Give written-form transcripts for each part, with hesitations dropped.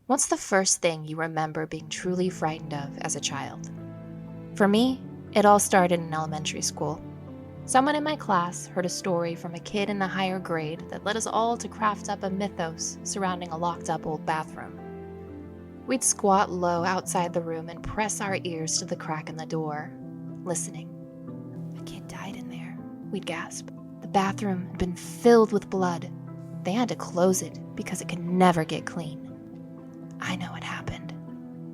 What's the first thing you remember being truly frightened of as a child? For me, it all started in elementary school. Someone in my class heard a story from a kid in a higher grade that led us all to craft up a mythos surrounding a locked-up old bathroom. We'd squat low outside the room and press our ears to the crack in the door, listening. A kid died in there, we'd gasp. The bathroom had been filled with blood. They had to close it because it could never get clean. I know what happened,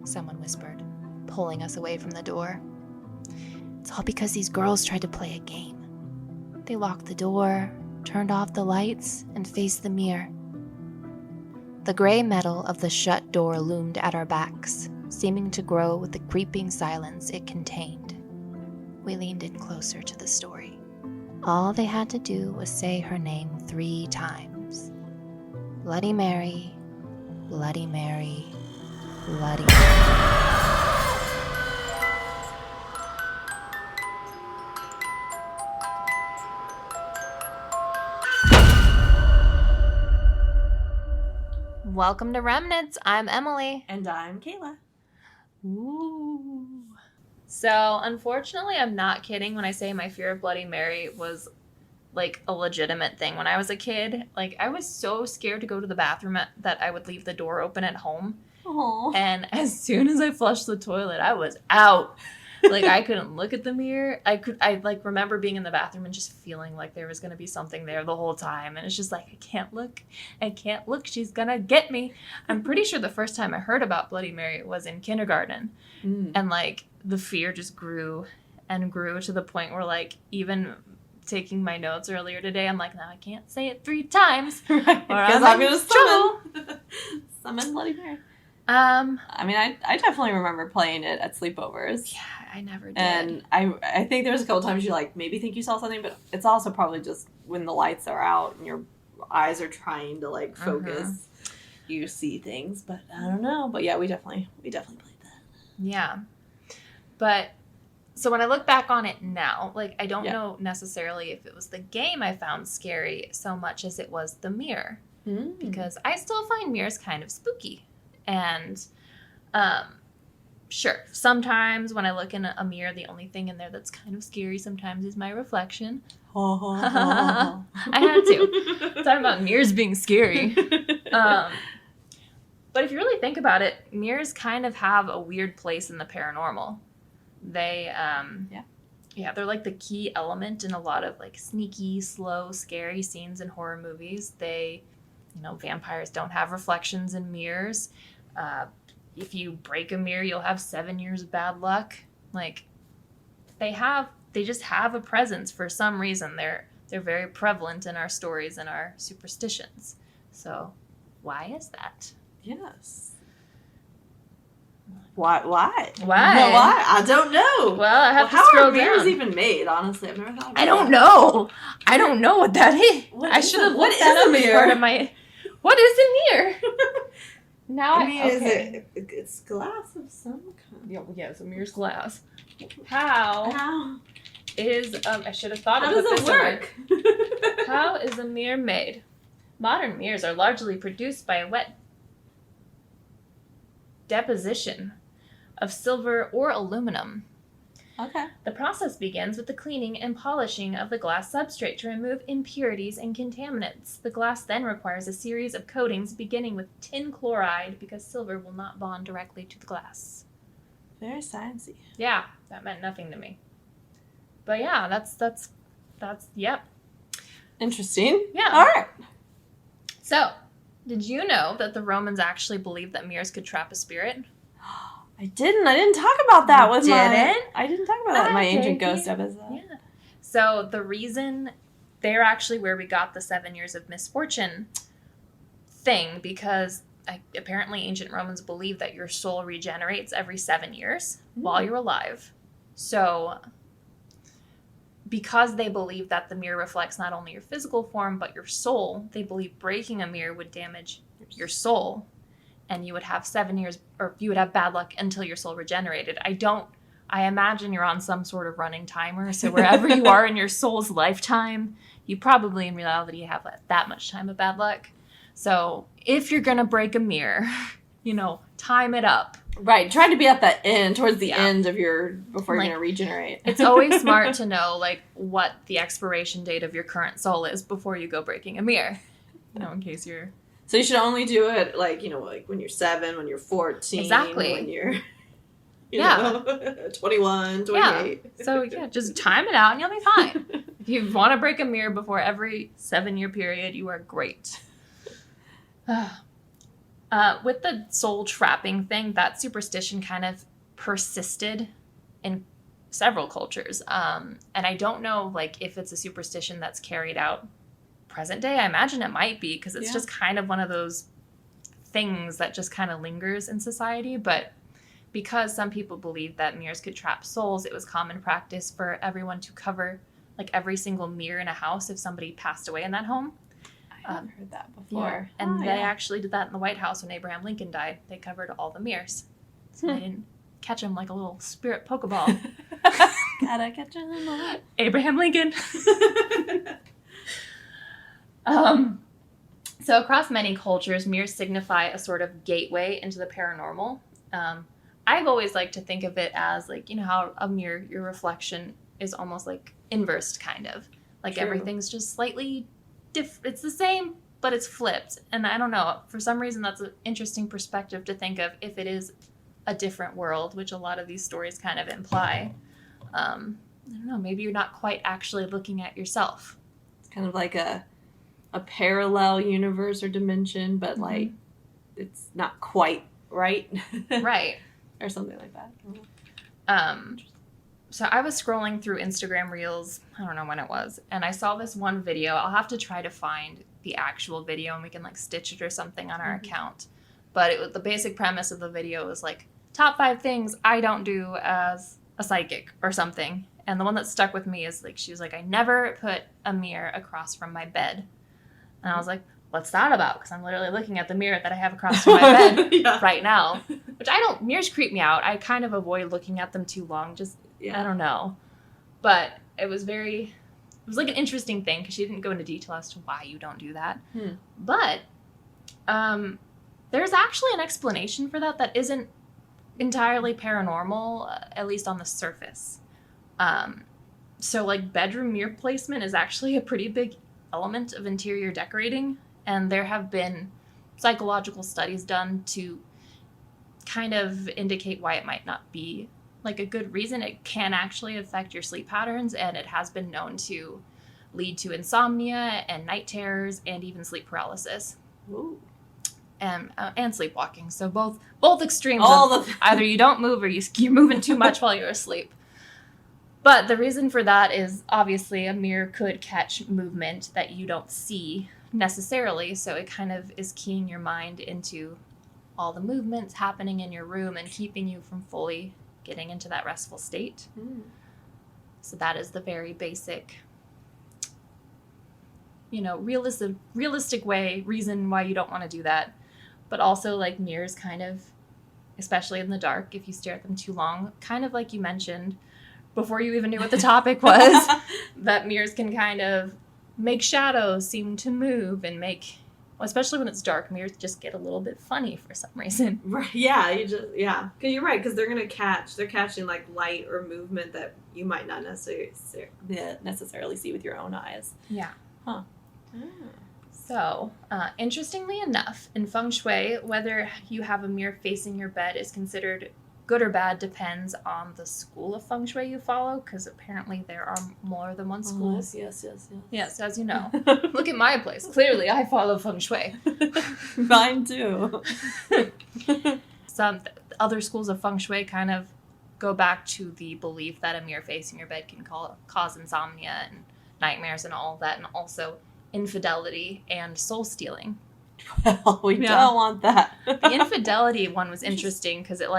someone whispered, pulling us away from the door. It's all because these girls tried to play a game. They locked the door, turned off the lights, and faced the mirror. The gray metal of the shut door loomed at our backs, seeming to grow with the creeping silence it contained. We leaned in closer to the story. All they had to do was say her name 3 times. Bloody Mary, Bloody Mary, Bloody Mary. Welcome to Remnants. I'm Emily. And I'm Kayla. Ooh. So, unfortunately, I'm not kidding when I say my fear of Bloody Mary was like a legitimate thing. When I was a kid, like I was so scared to go to the bathroom that I would leave the door open at home. Aww. And as soon as I flushed the toilet, I was out. Like I couldn't look at the mirror. I like remember being in the bathroom and just feeling like there was going to be something there the whole time. And it's just like, I can't look. She's going to get me. I'm pretty sure the first time I heard about Bloody Mary was in kindergarten. And like the fear just grew and grew to the point where like even taking my notes earlier today, I'm like, no, I can't say it 3 times. Right, because I'm going to summon Bloody Mary. I mean, I definitely remember playing it at sleepovers. Yeah, I never did. And I think there's a couple times you like maybe think you saw something, but it's also probably just when the lights are out and your eyes are trying to like focus, you see things. But I don't know. But yeah, we definitely played that. Yeah, but so when I look back on it now, like I don't know necessarily if it was the game I found scary so much as it was the mirror, because I still find mirrors kind of spooky. And, sure, sometimes when I look in a mirror, the only thing in there that's kind of scary sometimes is my reflection. I had to. Talking about mirrors being scary. But if you really think about it, mirrors kind of have a weird place in the paranormal. They, they're like the key element in a lot of like sneaky, slow, scary scenes in horror movies. Vampires don't have reflections in mirrors. If you break a mirror, you'll have 7 years of bad luck. Like, they just have a presence for some reason. They're very prevalent in our stories and our superstitions. So, why is that? Yes. Why? Why? I don't know. Well, I have to how scroll are mirrors down. even made? Honestly, I've never thought about I don't know. I don't know what that is. I should have what looked that is a up as mirror? part of my... What is a mirror? Now I mean, it's glass of some kind. Yeah, it's a mirror's glass. How is I should have thought How of does this it work? How is a mirror made? Modern mirrors are largely produced by a wet deposition of silver or aluminum. Okay. The process begins with the cleaning and polishing of the glass substrate to remove impurities and contaminants. The glass then requires a series of coatings beginning with tin chloride because silver will not bond directly to the glass. Very sciencey. Yeah, that meant nothing to me. But yeah, that's yep. Interesting. Yeah. All right. So, did you know that the Romans actually believed that mirrors could trap a spirit? I didn't talk about that with I didn't talk about that in my Ancient Ghost episode. Yeah. So the reason they're actually where we got the 7 years of misfortune thing, because apparently ancient Romans believed that your soul regenerates every 7 years while you're alive. So because they believe that the mirror reflects not only your physical form but your soul, they believe breaking a mirror would damage your soul. And you would have 7 years, or you would have bad luck until your soul regenerated. I imagine you're on some sort of running timer. So wherever you are in your soul's lifetime, you probably in reality have that much time of bad luck. So if you're going to break a mirror, time it up. Right, try to be at the end, towards the end of before you're going to regenerate. It's always smart to know, what the expiration date of your current soul is before you go breaking a mirror. In case you're... So you should only do it, when you're 7, when you're 14. Exactly. When you're, 21, 28. Yeah. So, just time it out and you'll be fine. If you want to break a mirror before every 7-year period, you are great. With the soul trapping thing, that superstition kind of persisted in several cultures. And I don't know, if it's a superstition that's carried out present day. I imagine it might be, because it's just kind of one of those things that just kind of lingers in society. But because some people believed that mirrors could trap souls, it was common practice for everyone to cover, every single mirror in a house if somebody passed away in that home. I haven't heard that before. Yeah. And they actually did that in the White House when Abraham Lincoln died. They covered all the mirrors. So they didn't catch him like a little spirit Pokeball. Gotta catch him. Abraham Lincoln. So across many cultures, mirrors signify a sort of gateway into the paranormal. I've always liked to think of it as how a mirror, your reflection is almost inversed, kind of. True. Everything's just slightly it's the same, but it's flipped. And I don't know, for some reason that's an interesting perspective to think of if it is a different world, which a lot of these stories kind of imply. I don't know, maybe you're not quite actually looking at yourself. It's kind of like a parallel universe or dimension, but it's not quite right. Right. Or something like that. So I was scrolling through Instagram Reels, I don't know when it was, and I saw this one video. I'll have to try to find the actual video and we can stitch it or something on our account. But the basic premise of the video was top 5 things I don't do as a psychic or something. And the one that stuck with me is she was I never put a mirror across from my bed. And I was like, what's that about? Because I'm literally looking at the mirror that I have across from my bed right now. Which mirrors creep me out. I kind of avoid looking at them too long. I don't know. But it was an interesting thing because she didn't go into detail as to why you don't do that. But there's actually an explanation for that isn't entirely paranormal, at least on the surface. So bedroom mirror placement is actually a pretty big element of interior decorating. And there have been psychological studies done to kind of indicate why it might not be a good reason. It can actually affect your sleep patterns, and it has been known to lead to insomnia and night terrors and even sleep paralysis. Ooh. And sleepwalking. So both extremes. Either you don't move or you're moving too much while you're asleep. But the reason for that is obviously a mirror could catch movement that you don't see necessarily, so it kind of is keying your mind into all the movements happening in your room and keeping you from fully getting into that restful state. So that is the very basic, realistic reason why you don't want to do that. But also mirrors kind of, especially in the dark, if you stare at them too long, kind of like you mentioned before you even knew what the topic was, that mirrors can kind of make shadows seem to move and especially when it's dark, mirrors just get a little bit funny for some reason. Right. Yeah. Because you're right. Because they're catching light or movement that you might not necessarily see with your own eyes. Yeah. Huh. So, interestingly enough, in feng shui, whether you have a mirror facing your bed is considered good or bad depends on the school of feng shui you follow, because apparently there are more than one school. Yes. Yes, as you know. Look at my place. Clearly, I follow feng shui. Mine too. Some other schools of feng shui kind of go back to the belief that a mirror facing your bed can cause insomnia and nightmares and all of that, and also infidelity and soul stealing. Well, we don't want that. The infidelity one was interesting because it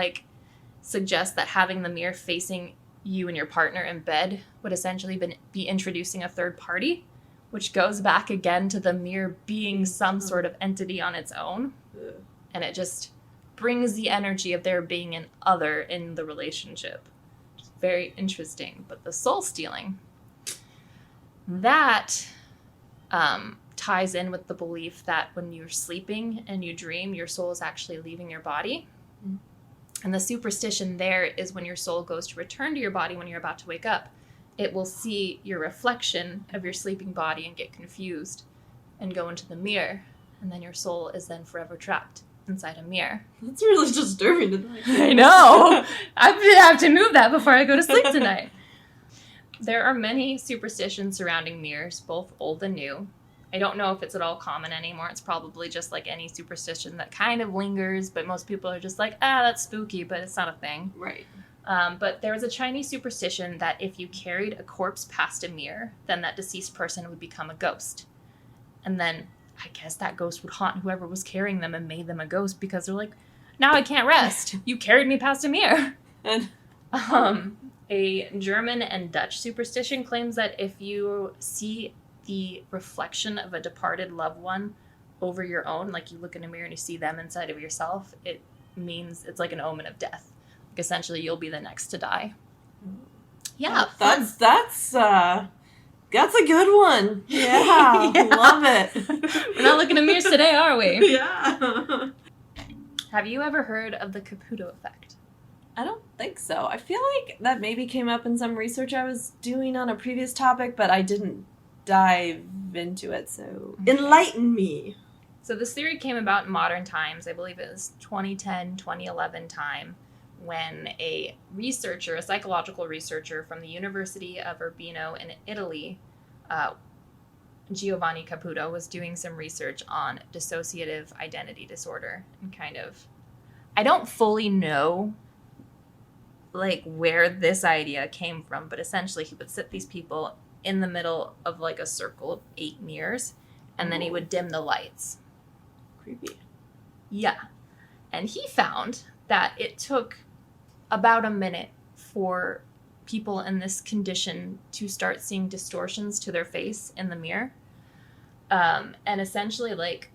suggests that having the mirror facing you and your partner in bed would essentially be introducing a third party, which goes back again to the mirror being some sort of entity on its own. And it just brings the energy of there being an other in the relationship. It's very interesting. But the soul stealing, that ties in with the belief that when you're sleeping and you dream, your soul is actually leaving your body. Mm. And the superstition there is when your soul goes to return to your body when you're about to wake up, it will see your reflection of your sleeping body and get confused and go into the mirror. And then your soul is then forever trapped inside a mirror. That's really disturbing to think. I know. I have to move that before I go to sleep tonight. There are many superstitions surrounding mirrors, both old and new. I don't know if it's at all common anymore. It's probably just like any superstition that kind of lingers, but most people are just like, that's spooky, but it's not a thing. Right. But there was a Chinese superstition that if you carried a corpse past a mirror, then that deceased person would become a ghost. And then I guess that ghost would haunt whoever was carrying them and made them a ghost because they're like, now I can't rest. You carried me past a mirror. A German and Dutch superstition claims that if you see the reflection of a departed loved one over your own, like you look in a mirror and you see them inside of yourself, it means it's like an omen of death. Like essentially, you'll be the next to die. Yeah, that's a good one. Yeah, yeah. Love it. We're not looking in mirrors today, are we? Yeah. Have you ever heard of the Caputo effect? I don't think so. I feel like that maybe came up in some research I was doing on a previous topic, but I didn't dive into it, so enlighten me. So this theory came about in modern times. I believe it was 2010, 2011 time, when a psychological researcher from the University of Urbino in Italy, Giovanni Caputo, was doing some research on dissociative identity disorder. And I don't fully know like where this idea came from, but essentially he would sit these people in the middle of like a circle of 8 mirrors, and then he would dim the lights. Creepy. Yeah. And he found that it took about a minute for people in this condition to start seeing distortions to their face in the mirror. And essentially, like,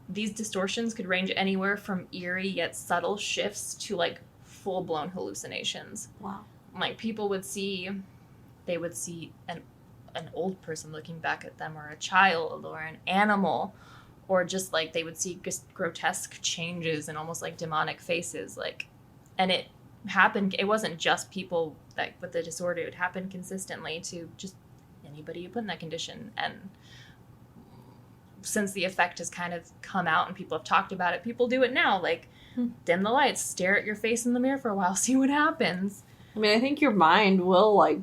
these distortions could range anywhere from eerie yet subtle shifts to like full-blown hallucinations. Wow. Like, people would see an old person looking back at them, or a child, or an animal, or just like they would see grotesque changes and almost like demonic faces. Like, and it happened, it wasn't just people that with the disorder, it happened consistently to just anybody you put in that condition. And since the effect has kind of come out and people have talked about it, people do it now. Like, dim the lights, stare at your face in the mirror for a while, see what happens. I mean, I think your mind will, like,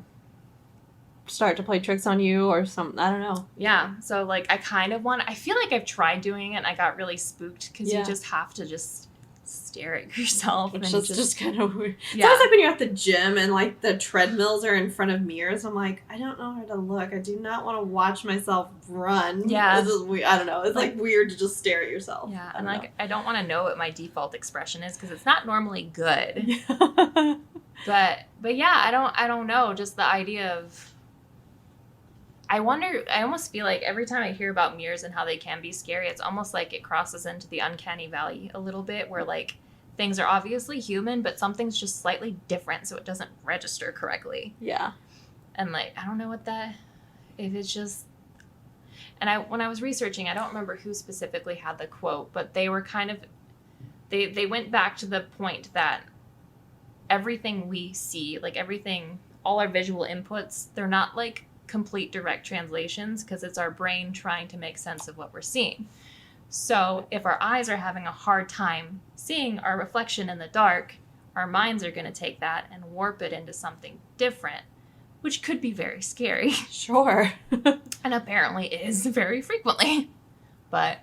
start to play tricks on you or something. I don't know. Yeah. So, like, I feel like I've tried doing it and I got really spooked because you just have to just stare at yourself. It's just kind of weird. Yeah. It's almost like when you're at the gym and, like, the treadmills are in front of mirrors. I'm like, I don't know how to look. I do not want to watch myself run. Yeah. This is weird. I don't know. It's, like, weird to just stare at yourself. Yeah. And, like, I don't want to know what my default expression is because it's not normally good. But yeah, I don't know. Just the idea of, I almost feel like every time I hear about mirrors and how they can be scary, it's almost like it crosses into the uncanny valley a little bit, where like things are obviously human, but something's just slightly different, so it doesn't register correctly. Yeah. And like, I don't know if it's just, and when I was researching, I don't remember who specifically had the quote, but they were kind of, they went back to the point that everything we see, like everything, all our visual inputs, they're not like complete direct translations because it's our brain trying to make sense of what we're seeing. So if our eyes are having a hard time seeing our reflection in the dark, our minds are going to take that and warp it into something different, which could be very scary. Sure. And apparently is very frequently. But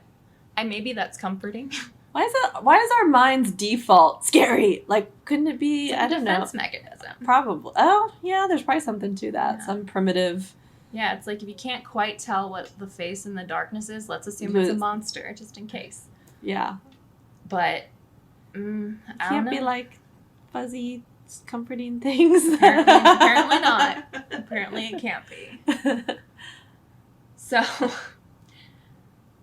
maybe that's comforting. Why is our mind's default scary? Like, couldn't it be, I don't know. Defense mechanism. Probably. Oh, yeah, there's probably something to that. Yeah. Some primitive. Yeah, it's like if you can't quite tell what the face in the darkness is, let's assume it's a monster, just in case. Yeah. But, I can't be like fuzzy, comforting things. Apparently not. Apparently it can't be. So,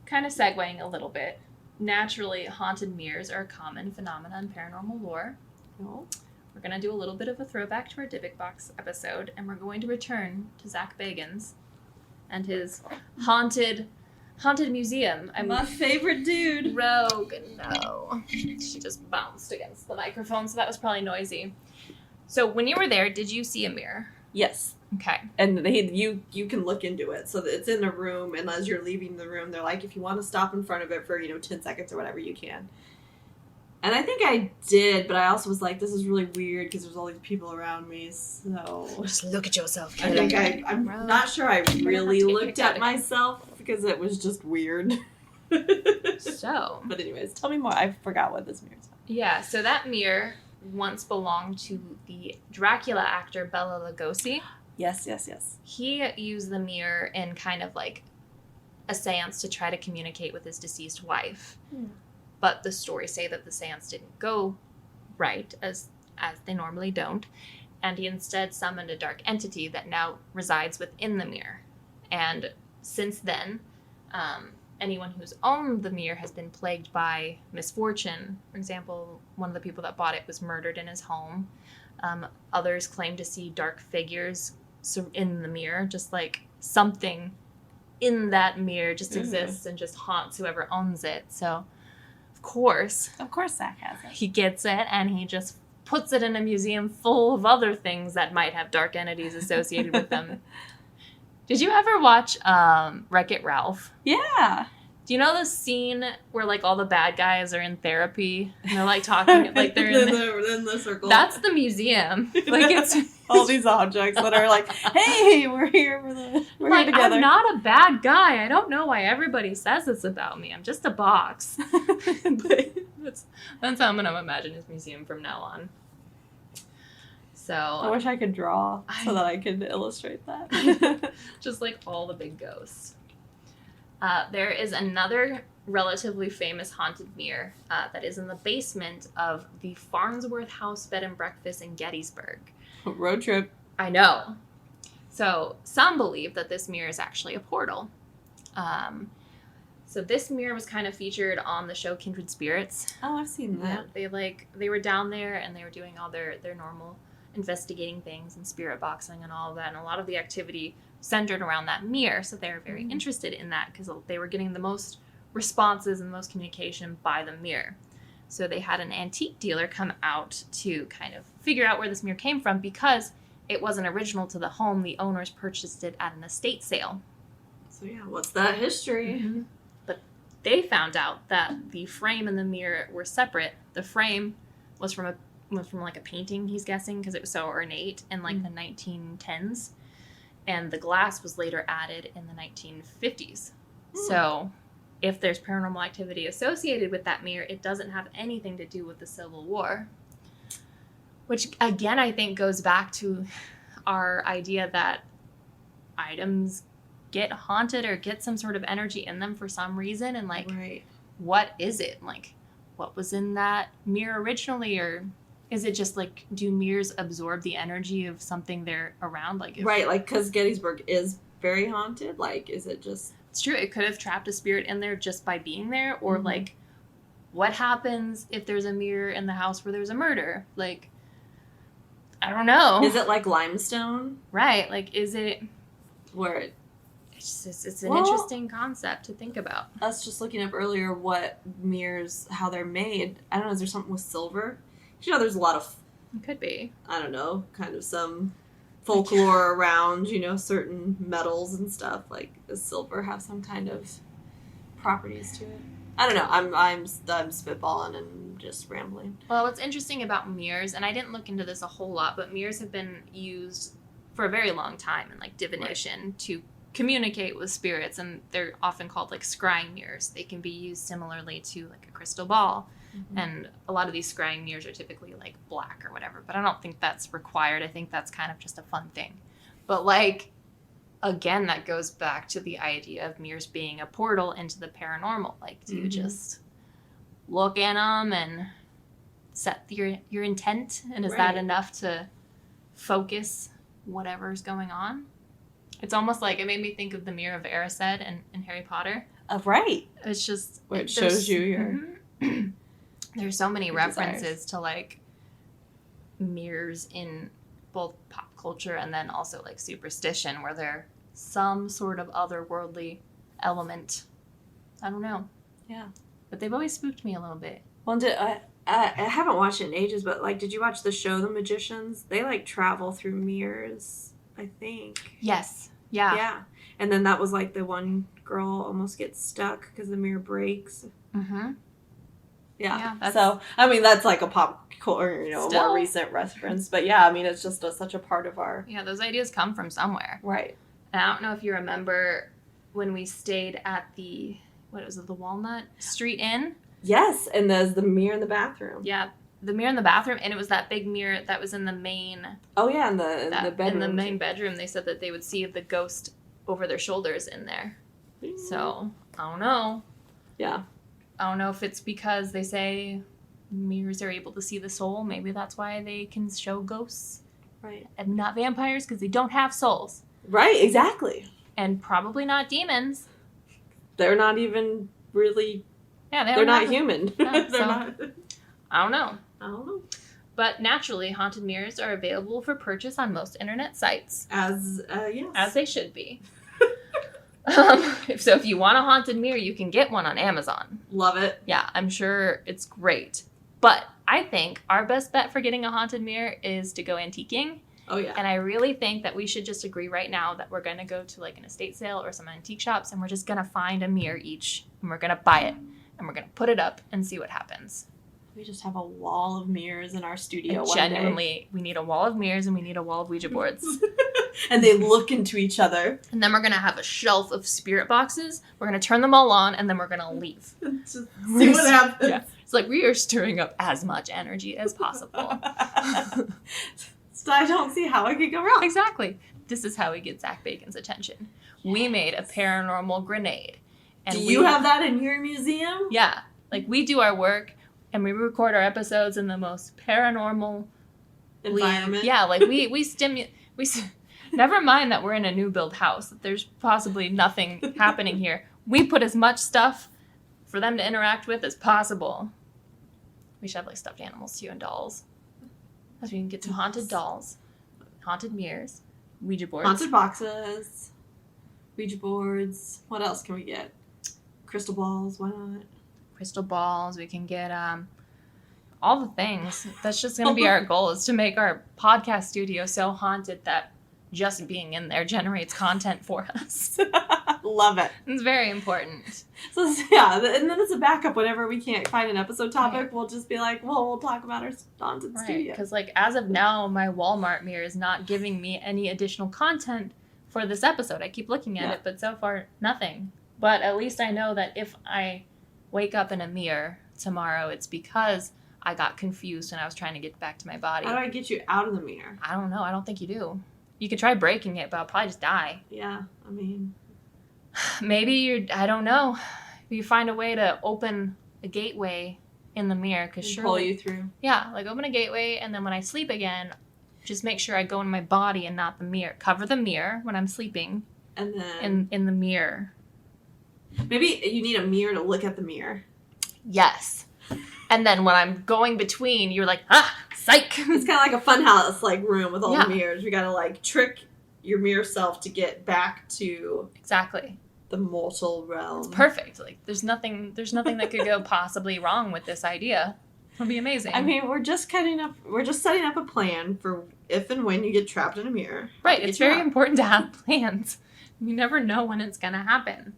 kind of segueing a little bit. Naturally, haunted mirrors are a common phenomenon in paranormal lore. Oh. We're going to do a little bit of a throwback to our Dybbuk Box episode, and we're going to return to Zak Bagans and his haunted Haunted Museum. I'm my favorite dude. Rogue. No. She just bounced against the microphone, so that was probably noisy. So when you were there, did you see a mirror? Yes. Okay. And you can look into it. So it's in a room, and as you're leaving the room, they're like, if you want to stop in front of it for, 10 seconds or whatever, you can. And I think I did, but I also was like, this is really weird because there's all these people around me, so... Just look at yourself, I Kayla. think I'm not sure I really looked at myself because it was just weird. So... But anyways, tell me more. I forgot what this mirror is about. Yeah, so that mirror once belonged to the Dracula actor Bela Lugosi. Yes. He used the mirror in kind of like a seance to try to communicate with his deceased wife. But the stories say that the seance didn't go right, as they normally don't, and he instead summoned a dark entity that now resides within the mirror. And since then, anyone who's owned the mirror has been plagued by misfortune. For example, one of the people that bought it was murdered in his home. Others claim to see dark figures in the mirror, just like something in that mirror just exists and just haunts whoever owns it. So... Of course Zak has it. He gets it, and he just puts it in a museum full of other things that might have dark entities associated with them. Did you ever watch Wreck-It Ralph? Yeah. Do you know the scene where, like, all the bad guys are in therapy and they're, like, talking, like, they're in the circle? That's the museum. Like, it's... all these objects that are like, hey, we're here here together. I'm not a bad guy. I don't know why everybody says this about me. I'm just a box. But that's how I'm going to imagine his museum from now on. So I wish I could draw so that I could illustrate that. Just like all the big ghosts. There is another relatively famous haunted mirror that is in the basement of the Farnsworth House Bed and Breakfast in Gettysburg. Road trip. I know. So some believe that this mirror is actually a portal. So this mirror was kind of featured on the show Kindred Spirits. Oh, I've seen that. They were down there and they were doing all their normal investigating things and spirit boxing and all of that, and a lot of the activity centered around that mirror. So they were very interested in that because they were getting the most responses and the most communication by the mirror. So they had an antique dealer come out to kind of figure out where this mirror came from because it wasn't original to the home. The owners purchased it at an estate sale. So yeah, what's that history? Mm-hmm. But they found out that the frame and the mirror were separate. The frame was from like a painting, he's guessing, because it was so ornate in like the 1910s. And the glass was later added in the 1950s. So if there's paranormal activity associated with that mirror, it doesn't have anything to do with the Civil War. Which, again, I think goes back to our idea that items get haunted or get some sort of energy in them for some reason. And, like, What is it? Like, what was in that mirror originally? Or is it just, like, do mirrors absorb the energy of something they're around? Like, because Gettysburg is very haunted. Like, is it just... It's true. It could have trapped a spirit in there just by being there. Or, like, what happens if there's a mirror in the house where there's a murder? Like, I don't know. Is it like limestone? Right. Like, is it... Where it's an interesting concept to think about. Us just looking up earlier what mirrors, how they're made. I don't know, is there something with silver? There's a lot of... It could be. I don't know, kind of some... folklore around, certain metals and stuff. Like, does silver have some kind of properties to it? I don't know. I'm spitballing and just rambling. Well, what's interesting about mirrors, and I didn't look into this a whole lot, but mirrors have been used for a very long time in, like, divination to communicate with spirits, and they're often called, like, scrying mirrors. They can be used similarly to, like, a crystal ball. And a lot of these scrying mirrors are typically, like, black or whatever. But I don't think that's required. I think that's kind of just a fun thing. But, like, again, that goes back to the idea of mirrors being a portal into the paranormal. Like, do you just look in them and set your intent? And is that enough to focus whatever's going on? It's almost like, it made me think of the Mirror of Erised in Harry Potter. Right. It's just... Where it shows you your... There's so many references to, like, mirrors in both pop culture and then also, like, superstition, where there's some sort of otherworldly element I don't know. Yeah. But they've always spooked me a little bit. Well, I haven't watched it in ages, but, like, did you watch the show The Magicians? They, like, travel through mirrors, I think. Yes. Yeah. Yeah. And then that was, like, the one girl almost gets stuck because the mirror breaks. Mm-hmm. Yeah. So, I mean, that's, like, a pop culture, you know, a more recent reference. But, yeah, I mean, it's just such a part of our... Yeah, those ideas come from somewhere. Right. And I don't know if you remember when we stayed at the, the Walnut Street Inn? Yes, and there's the mirror in the bathroom. Yeah, the mirror in the bathroom, and it was that big mirror that was in the main... Oh, yeah, in the bedroom. In the main bedroom, they said that they would see the ghost over their shoulders in there. So, I don't know. Yeah. I don't know if it's because they say mirrors are able to see the soul. Maybe that's why they can show ghosts. Right. And not vampires, because they don't have souls. Right, exactly. And probably not demons. They're not even really... Yeah, they're not human. Yeah, they're not... I don't know. I don't know. But naturally, haunted mirrors are available for purchase on most internet sites. Yes. As they should be. If you want a haunted mirror, you can get one on Amazon. Love it. Yeah, I'm sure it's great. But I think our best bet for getting a haunted mirror is to go antiquing. Oh, yeah. And I really think that we should just agree right now that we're going to go to, like, an estate sale or some antique shops, and we're just going to find a mirror each, and we're going to buy it, and we're going to put it up and see what happens. We just have a wall of mirrors in our studio one genuinely, day. We need a wall of mirrors, and we need a wall of Ouija boards. And they look into each other. And then we're going to have a shelf of spirit boxes. We're going to turn them all on, and then we're going to leave. Just see what happens. Yeah. It's like we are stirring up as much energy as possible. So I don't see how it could go wrong. Exactly. This is how we get Zak Bagans' attention. Yes. We made a paranormal grenade. And do you have that in your museum? Yeah. Like, we do our work, and we record our episodes in the most paranormal environment. Yeah, like we stimulate. Never mind that we're in a new build house. That there's possibly nothing happening here. We put as much stuff for them to interact with as possible. We should have, like, stuffed animals too and dolls. As we can get some haunted dolls, haunted mirrors, Ouija boards. Haunted boxes, Ouija boards. What else can we get? Crystal balls, why not? Crystal balls. We can get all the things. That's just going to be our goal, is to make our podcast studio so haunted that just being in there generates content for us. Love it. It's very important. So, yeah, and then it's a backup whenever we can't find an episode topic. Right. We'll just be like, well, we'll talk about our haunted studio. Because, like, as of now, my Walmart mirror is not giving me any additional content for this episode. I keep looking at it, but so far, nothing. But at least I know that if I wake up in a mirror tomorrow, it's because I got confused when I was trying to get back to my body. How do I get you out of the mirror? I don't know. I don't think you do. You could try breaking it, but I'll probably just die. Yeah, I mean... Maybe I don't know. You find a way to open a gateway in the mirror. Pull you through. Yeah, like open a gateway, and then when I sleep again, just make sure I go in my body and not the mirror. Cover the mirror when I'm sleeping. And then... In the mirror. Maybe you need a mirror to look at the mirror. Yes. And then when I'm going between, you're like, psych! It's kind of like a funhouse, like, room with all the mirrors. We gotta, like, trick your mirror self to get back to... Exactly. The mortal realm. It's perfect. Like, there's nothing that could go possibly wrong with this idea. It'll be amazing. I mean, we're just setting up a plan for if and when you get trapped in a mirror. Right. It's very important to have plans. You never know when it's gonna happen.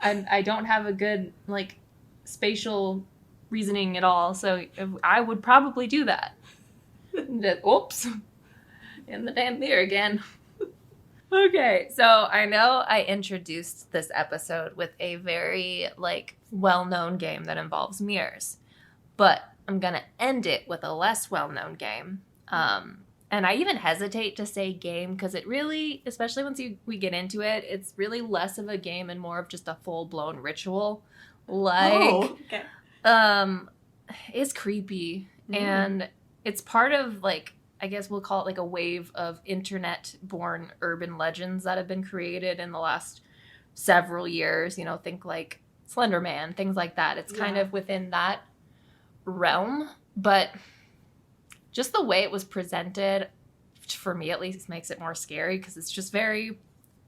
I don't have a good, like, spatial reasoning at all, so I would probably do that. Oops. In the damn mirror again. Okay, so I know I introduced this episode with a very, like, well-known game that involves mirrors, but I'm going to end it with a less well-known game. And I even hesitate to say game because it really, especially once we get into it, it's really less of a game and more of just a full-blown ritual. Like, it's creepy, and it's part of, like, I guess we'll call it like a wave of internet-born urban legends that have been created in the last several years. You know, think like Slender Man, things like that. It's kind of within that realm, but just the way it was presented, for me at least, makes it more scary because it's just very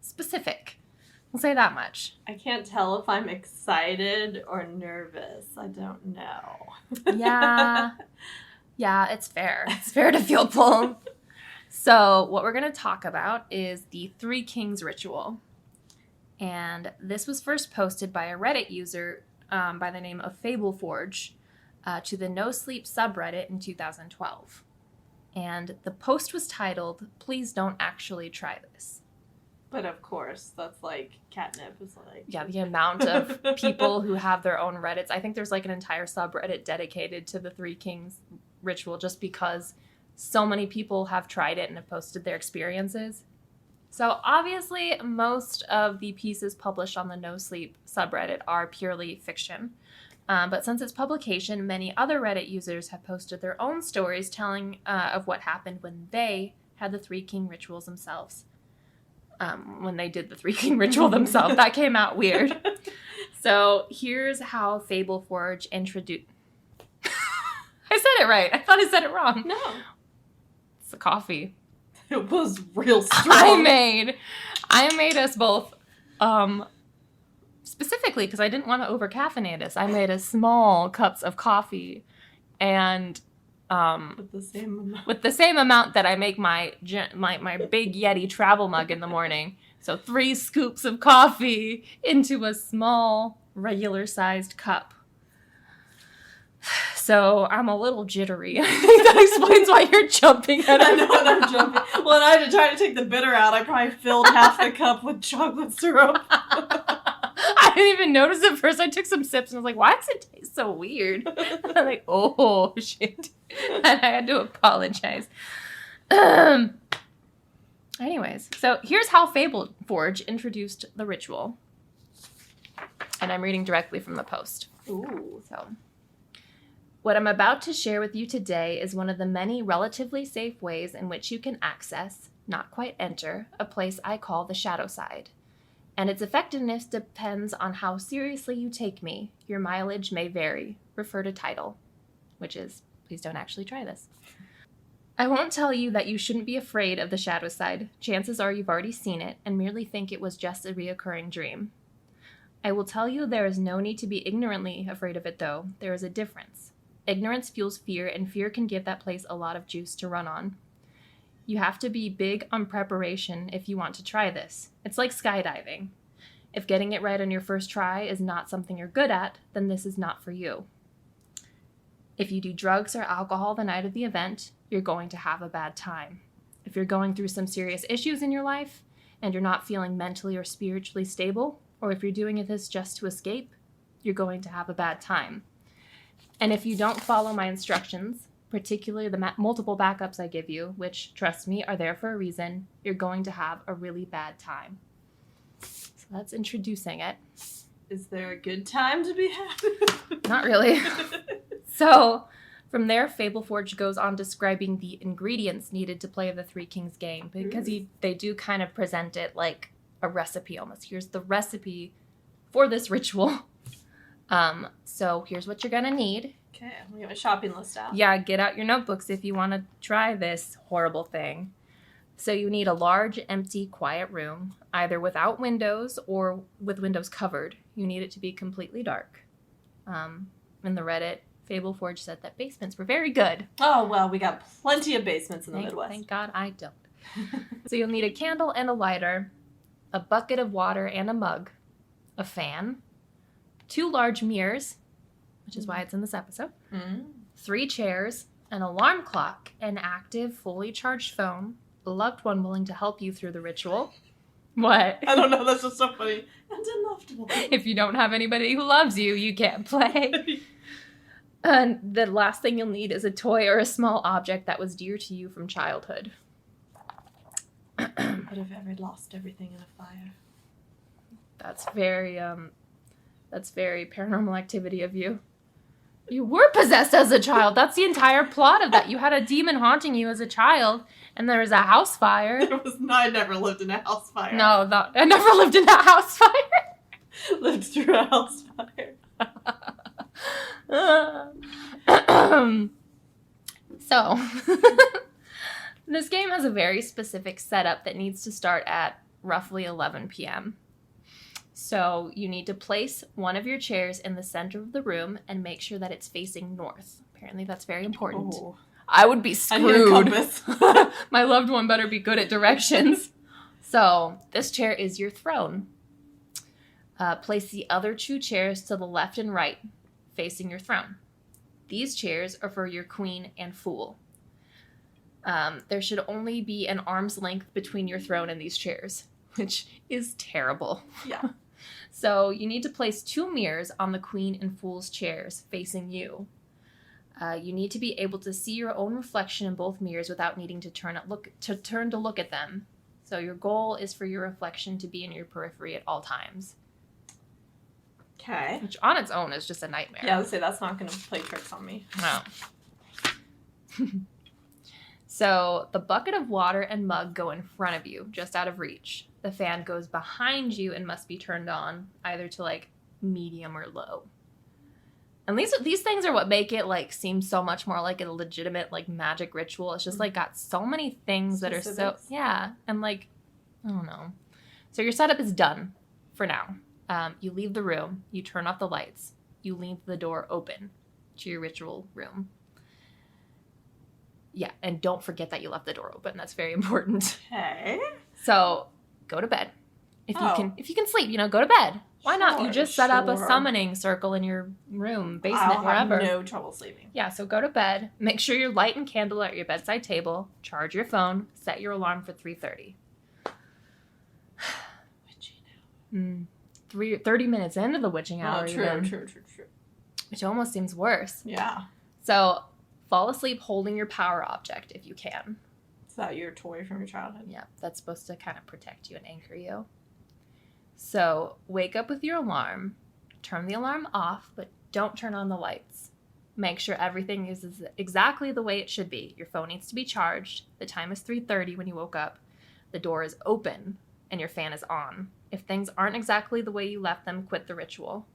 specific. We'll say that much. I can't tell if I'm excited or nervous. I don't know. Yeah. Yeah, it's fair. It's fair to feel pulled. So what we're going to talk about is the Three Kings ritual. And this was first posted by a Reddit user by the name of FableForge to the No Sleep subreddit in 2012. And the post was titled, "Please don't actually try this." But of course, that's like catnip. Is like Yeah, the amount of people who have their own Reddits. I think there's like an entire subreddit dedicated to the Three Kings ritual just because so many people have tried it and have posted their experiences. So obviously, most of the pieces published on the No Sleep subreddit are purely fiction. But since its publication, many other Reddit users have posted their own stories telling of what happened when they had the Three King rituals themselves. When they did the Three King ritual themselves. That came out weird. So here's how FableForge introduced... I said it right. I thought I said it wrong. No. It's the coffee. It was real strong. I made us both, specifically because I didn't want to over-caffeinate us. I made us small cups of coffee and... with the same amount that I make my big Yeti travel mug in the morning. So 3 scoops of coffee into a small, regular-sized cup. So I'm a little jittery. I think that explains why you're jumping at it. I know when I'm jumping. Well, and I had to try to take the bitter out. I probably filled half the cup with chocolate syrup. I didn't even notice it first. I took some sips and I was like, why does it taste so weird? And I'm like, oh, shit. And I had to apologize. Anyways, so here's how FableForge introduced the ritual. And I'm reading directly from the post. Ooh. So, what I'm about to share with you today is one of the many relatively safe ways in which you can access, not quite enter, a place I call the shadow side. And its effectiveness depends on how seriously you take me. Your mileage may vary. Refer to title, which is, please don't actually try this. I won't tell you that you shouldn't be afraid of the shadow side. Chances are you've already seen it and merely think it was just a reoccurring dream. I will tell you there is no need to be ignorantly afraid of it, though. There is a difference. Ignorance fuels fear, and fear can give that place a lot of juice to run on. You have to be big on preparation if you want to try this. It's like skydiving. If getting it right on your first try is not something you're good at, then this is not for you. If you do drugs or alcohol the night of the event, you're going to have a bad time. If you're going through some serious issues in your life and you're not feeling mentally or spiritually stable, or if you're doing this just to escape, you're going to have a bad time. And if you don't follow my instructions, particularly the multiple backups I give you, which, trust me, are there for a reason, you're going to have a really bad time. So that's introducing it. Is there a good time to be happy? Not really. So from there, FableForge goes on describing the ingredients needed to play the Three Kings game, because they do kind of present it like a recipe almost. Here's the recipe for this ritual. So here's what you're going to need. Okay, we have a shopping list out. Yeah, get out your notebooks if you want to try this horrible thing. So you need a large, empty, quiet room, either without windows or with windows covered. You need it to be completely dark. In the Reddit, FableForge said that basements were very good. Oh, well, we got plenty of basements in the Midwest. Thank God I don't. So you'll need a candle and a lighter, a bucket of water and a mug, a fan, 2 large mirrors, which is why it's in this episode, 3 chairs, an alarm clock, an active, fully charged phone, a loved one willing to help you through the ritual. What? I don't know, that's just so funny. And a loved one. If you don't have anybody who loves you, you can't play. And the last thing you'll need is a toy or a small object that was dear to you from childhood. But I've ever lost everything in a fire. That's very Paranormal Activity of you. You were possessed as a child. That's the entire plot of that. You had a demon haunting you as a child, and there was a house fire. I never lived in a house fire. No, I never lived in a house fire. Lived through a house fire. So, this game has a very specific setup that needs to start at roughly 11 p.m. So you need to place one of your chairs in the center of the room and make sure that it's facing north. Apparently that's very important. Oh. I would be screwed. I need a compass. My loved one better be good at directions. So this chair is your throne. Place the other 2 chairs to the left and right, facing your throne. These chairs are for your queen and fool. There should only be an arm's length between your throne and these chairs, which is terrible. Yeah. So you need to place 2 mirrors on the queen and fool's chairs facing you. You need to be able to see your own reflection in both mirrors without needing to turn to look at them. So your goal is for your reflection to be in your periphery at all times. Okay. Which on its own is just a nightmare. Yeah, I would say that's not going to play tricks on me. No. So the bucket of water and mug go in front of you, just out of reach. The fan goes behind you and must be turned on, either to like medium or low. And these things are what make it like seem so much more like a legitimate like magic ritual. It's just like got so many things that are so, yeah, and like, I don't know. So your setup is done for now. You leave the room, you turn off the lights, you leave the door open to your ritual room. Yeah, and don't forget that you left the door open. That's very important. Okay. So go to bed. If you can sleep, go to bed. Why not? You just set up a summoning circle in your room, basement, wherever. I'll have no trouble sleeping. Yeah, so go to bed. Make sure your light and candle are at your bedside table. Charge your phone. Set your alarm for 3:30. 30 minutes into the witching hour. Oh, true. Which almost seems worse. Yeah. So fall asleep holding your power object if you can. Is that your toy from your childhood? Yeah, that's supposed to kind of protect you and anchor you. So wake up with your alarm. Turn the alarm off, but don't turn on the lights. Make sure everything is exactly the way it should be. Your phone needs to be charged. The time is 3:30 when you woke up. The door is open and your fan is on. If things aren't exactly the way you left them, quit the ritual.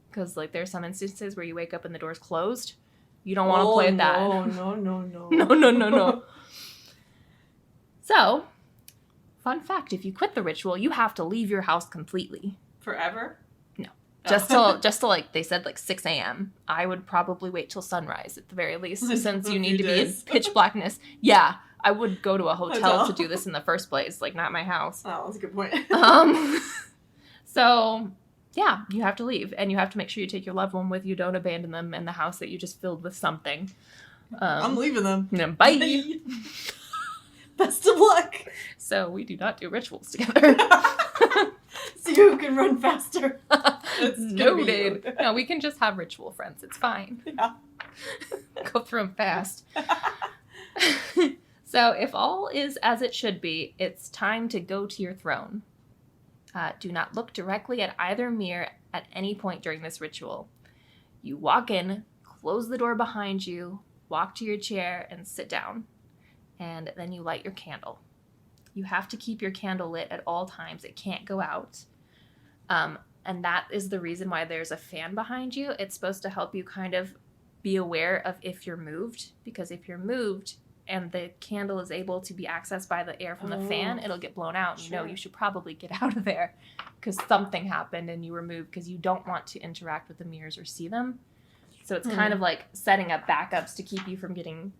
Because like there's some instances where you wake up and the door's closed. You don't want to play with that. No. No. So, fun fact, if you quit the ritual, you have to leave your house completely. Forever? No. Just till like they said like 6 a.m. I would probably wait till sunrise at the very least, since you need to be in pitch blackness. Yeah, I would go to a hotel to do this in the first place, like not my house. Oh, that's a good point. So yeah, you have to leave, and you have to make sure you take your loved one with you. Don't abandon them in the house that you just filled with something. I'm leaving them. Bye. Best of luck. So we do not do rituals together. So you can run faster. Noted. No, we can just have ritual friends. It's fine. Yeah. Go through them fast. So if all is as it should be, it's time to go to your throne. Do not look directly at either mirror at any point during this ritual. You walk in, close the door behind you, walk to your chair, and sit down. And then you light your candle. You have to keep your candle lit at all times. It can't go out. And that is the reason why there's a fan behind you. It's supposed to help you kind of be aware of if you're moved. Because if you're moved and the candle is able to be accessed by the air from the fan, it'll get blown out. Sure. You should probably get out of there because something happened and you were moved because you don't want to interact with the mirrors or see them. So it's kind of like setting up backups to keep you from getting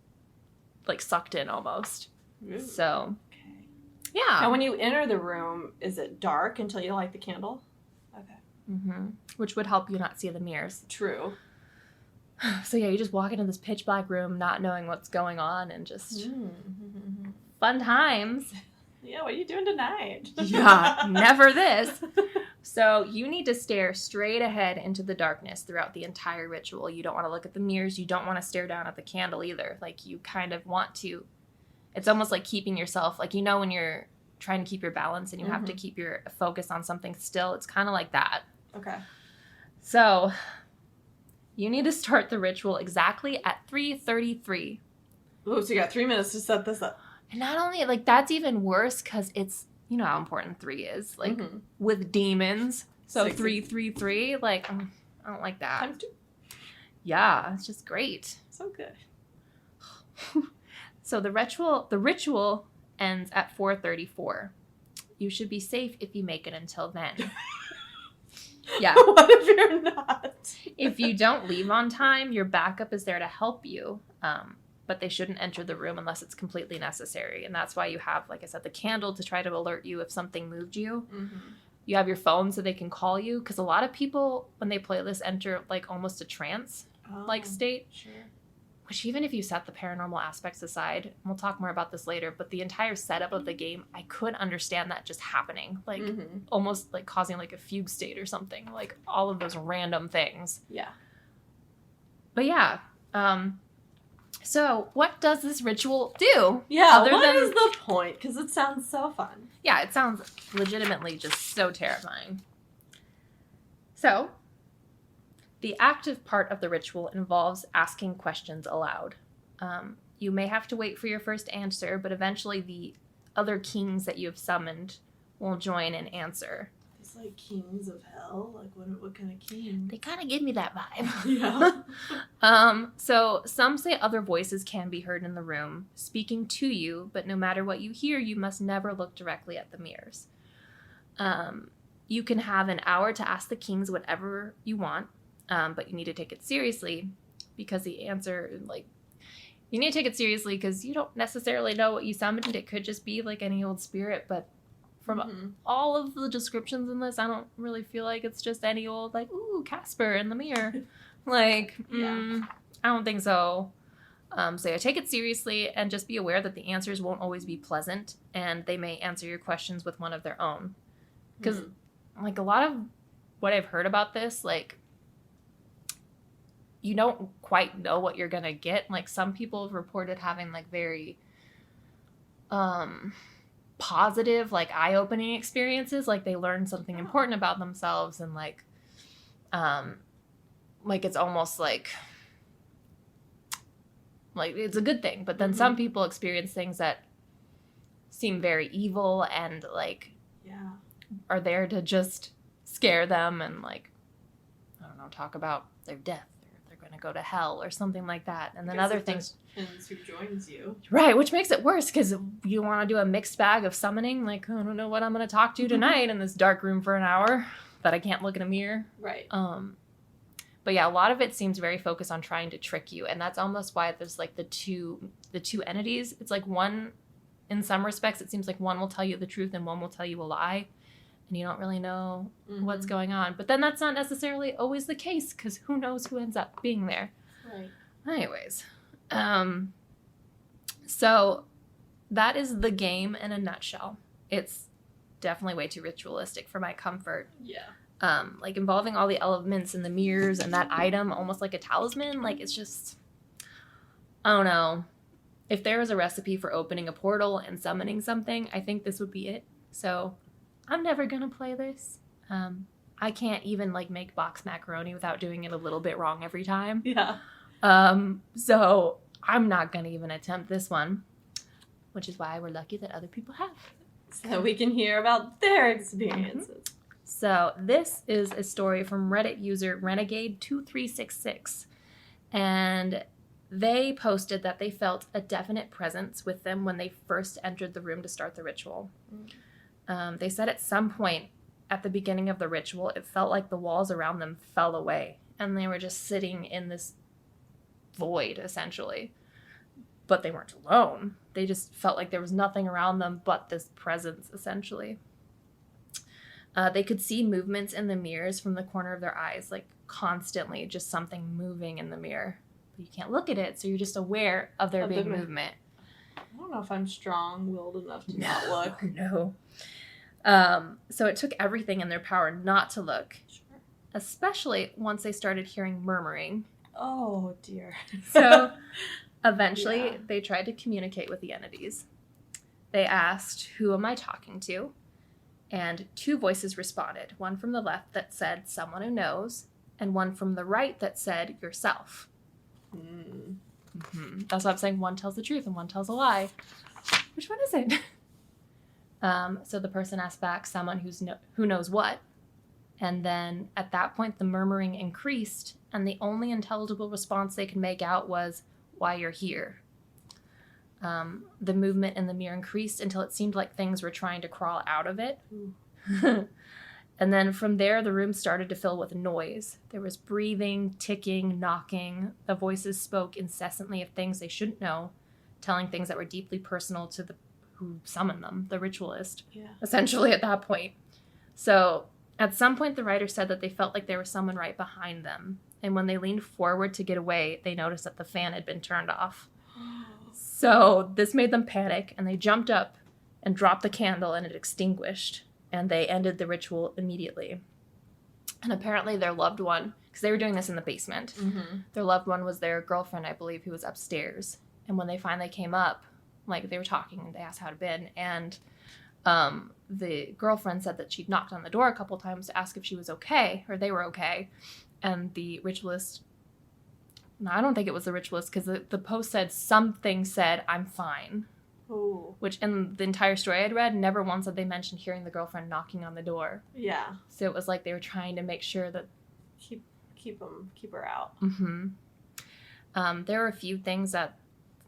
like sucked in almost. Ooh. So, okay. Yeah. Now when you enter the room, is it dark until you light the candle? Okay. Mm-hmm. Which would help you not see the mirrors. True. So yeah, you just walk into this pitch black room not knowing what's going on and just fun times. Yeah, what are you doing tonight? Yeah, never this. So you need to stare straight ahead into the darkness throughout the entire ritual. You don't want to look at the mirrors. You don't want to stare down at the candle either. Like you kind of want to, it's almost like keeping yourself, like when you're trying to keep your balance and you have to keep your focus on something still, it's kind of like that. Okay. So you need to start the ritual exactly at 3:33. Ooh, so you got 3 minutes to set this up. And not only, like, that's even worse because it's, you know how important 3 is, like, with demons. So 333, like, I don't like that. Times 2. Yeah, it's just great. So good. So the ritual ends at 4:34. You should be safe if you make it until then. Yeah. What if you're not? If you don't leave on time, your backup is there to help you, but they shouldn't enter the room unless it's completely necessary. And that's why you have, like I said, the candle to try to alert you if something moved you. Mm-hmm. You have your phone so they can call you, because a lot of people, when they play this, enter like almost a trance state. Sure. Which, even if you set the paranormal aspects aside, and we'll talk more about this later, but the entire setup of the game, I could understand that just happening. Like, almost like causing like a fugue state or something. Like, all of those random things. Yeah. But yeah. So, what does this ritual do? Yeah, what is the point? Because it sounds so fun. Yeah, it sounds legitimately just so terrifying. So, the active part of the ritual involves asking questions aloud. You may have to wait for your first answer, but eventually the other kings that you have summoned will join and answer. It's like kings of hell? Like, what kind of king? They kind of give me that vibe. Yeah. So some say other voices can be heard in the room, speaking to you, but no matter what you hear, you must never look directly at the mirrors. You can have an hour to ask the kings whatever you want. But you need to take it seriously, because the answer, like, you need to take it seriously because you don't necessarily know what you summoned. It could just be like any old spirit, but from all of the descriptions in this, I don't really feel like it's just any old, like, ooh, Casper in the mirror. Like, I don't think so. So take it seriously and just be aware that the answers won't always be pleasant, and they may answer your questions with one of their own. Because, like, a lot of what I've heard about this, like, you don't quite know what you're gonna get. Like, some people have reported having like very positive, like, eye-opening experiences. Like, they learned something important about themselves, and like it's almost like it's a good thing. But then some people experience things that seem very evil and like are there to just scare them and, like, I don't know, talk about their death. Going to go to hell or something like that. And then other things who joins you, right, which makes it worse because you want to do a mixed bag of summoning, like, I don't know what I'm going to talk to tonight in this dark room for an hour that I can't look in a mirror, right? But yeah, a lot of it seems very focused on trying to trick you, and that's almost why there's like the two entities. It's like one, in some respects it seems like one will tell you the truth and one will tell you a lie, and you don't really know what's going on. But then that's not necessarily always the case, because who knows who ends up being there. Right. Anyways. So that is the game in a nutshell. It's definitely way too ritualistic for my comfort. Yeah. Like, involving all the elements in the mirrors and that item, almost like a talisman. Like, it's just, I don't know. If there was a recipe for opening a portal and summoning something, I think this would be it. So I'm never going to play this. I can't even, like, make box macaroni without doing it a little bit wrong every time. Yeah. So I'm not going to even attempt this one, which is why we're lucky that other people have. So we can hear about their experiences. So this is a story from Reddit user Renegade2366. And they posted that they felt a definite presence with them when they first entered the room to start the ritual. They said at some point at the beginning of the ritual, it felt like the walls around them fell away, and they were just sitting in this void, essentially. But they weren't alone. They just felt like there was nothing around them but this presence, essentially. They could see movements in the mirrors from the corner of their eyes, like constantly, just something moving in the mirror. But you can't look at it, so you're just aware of there being movement. I don't know if I'm strong-willed enough to not look. No. So it took everything in their power not to look, especially once they started hearing murmuring. Oh, dear. So eventually they tried to communicate with the entities. They asked, "Who am I talking to?" And two voices responded, one from the left that said, "Someone who knows," and one from the right that said, "Yourself." That's what I'm saying. One tells the truth and one tells a lie. Which one is it? So the person asked back, "Someone who knows what?" And then at that point, the murmuring increased, and the only intelligible response they could make out was, "Why you're here." The movement in the mirror increased until it seemed like things were trying to crawl out of it. And then from there, the room started to fill with noise. There was breathing, ticking, knocking. The voices spoke incessantly of things they shouldn't know, telling things that were deeply personal to the who summoned them, the ritualist, essentially at that point. So at some point, the writer said that they felt like there was someone right behind them. And when they leaned forward to get away, they noticed that the fan had been turned off. So this made them panic, and they jumped up and dropped the candle, and it extinguished. And they ended the ritual immediately. And apparently their loved one, because they were doing this in the basement, their loved one was their girlfriend, I believe, who was upstairs. And when they finally came up, like, they were talking, and they asked how it had been, and the girlfriend said that she'd knocked on the door a couple times to ask if she was okay, or they were okay. And the ritualist, no, I don't think it was the ritualist, because the post said something said, "I'm fine." Ooh. Which in the entire story I'd read, never once did they mention hearing the girlfriend knocking on the door. Yeah. So it was like they were trying to make sure that keep her out. There were a few things that,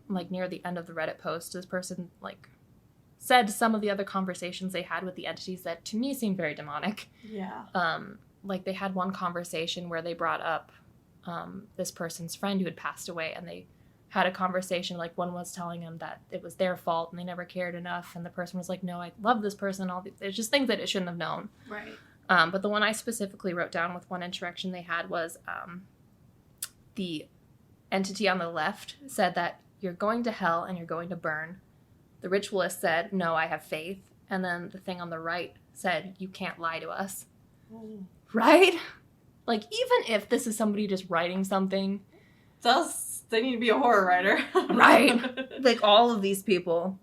like, near the end of the Reddit post, this person, like, said some of the other conversations they had with the entities that to me seemed very demonic. Yeah. Like, they had one conversation where they brought up this person's friend who had passed away, and they had a conversation, like, one was telling him that it was their fault and they never cared enough, and the person was like, no, I love this person. It's just things that it shouldn't have known. Right. But the one I specifically wrote down with one interaction they had was the entity on the left said that you're going to hell and you're going to burn. The ritualist said, no, I have faith. And then the thing on the right said, you can't lie to us. Ooh. Right? Like, even if this is somebody just writing something, they need to be a horror writer. Right. Like, all of these people.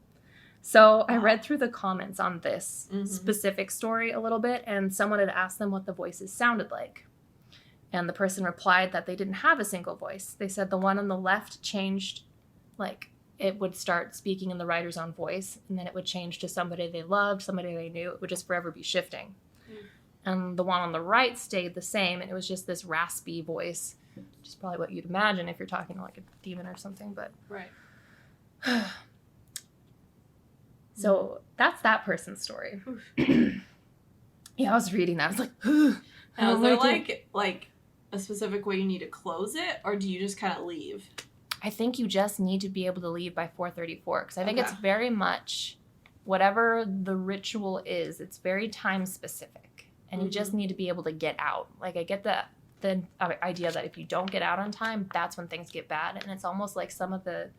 So I read through the comments on this specific story a little bit, and someone had asked them what the voices sounded like. And the person replied that they didn't have a single voice. They said the one on the left changed, like, it would start speaking in the writer's own voice, and then it would change to somebody they loved, somebody they knew. It would just forever be shifting. And the one on the right stayed the same, and it was just this raspy voice, which is probably what you'd imagine if you're talking to, like, a demon or something, but... Right. So that's that person's story. Yeah, I was reading that. I was like, now, is there, like, a specific way you need to close it, or do you just kind of leave? I think you just need to be able to leave by 4:34, because I think it's very much whatever the ritual is, it's very time specific, and you just need to be able to get out. Like, I get the idea that if you don't get out on time, that's when things get bad, and it's almost like some of the,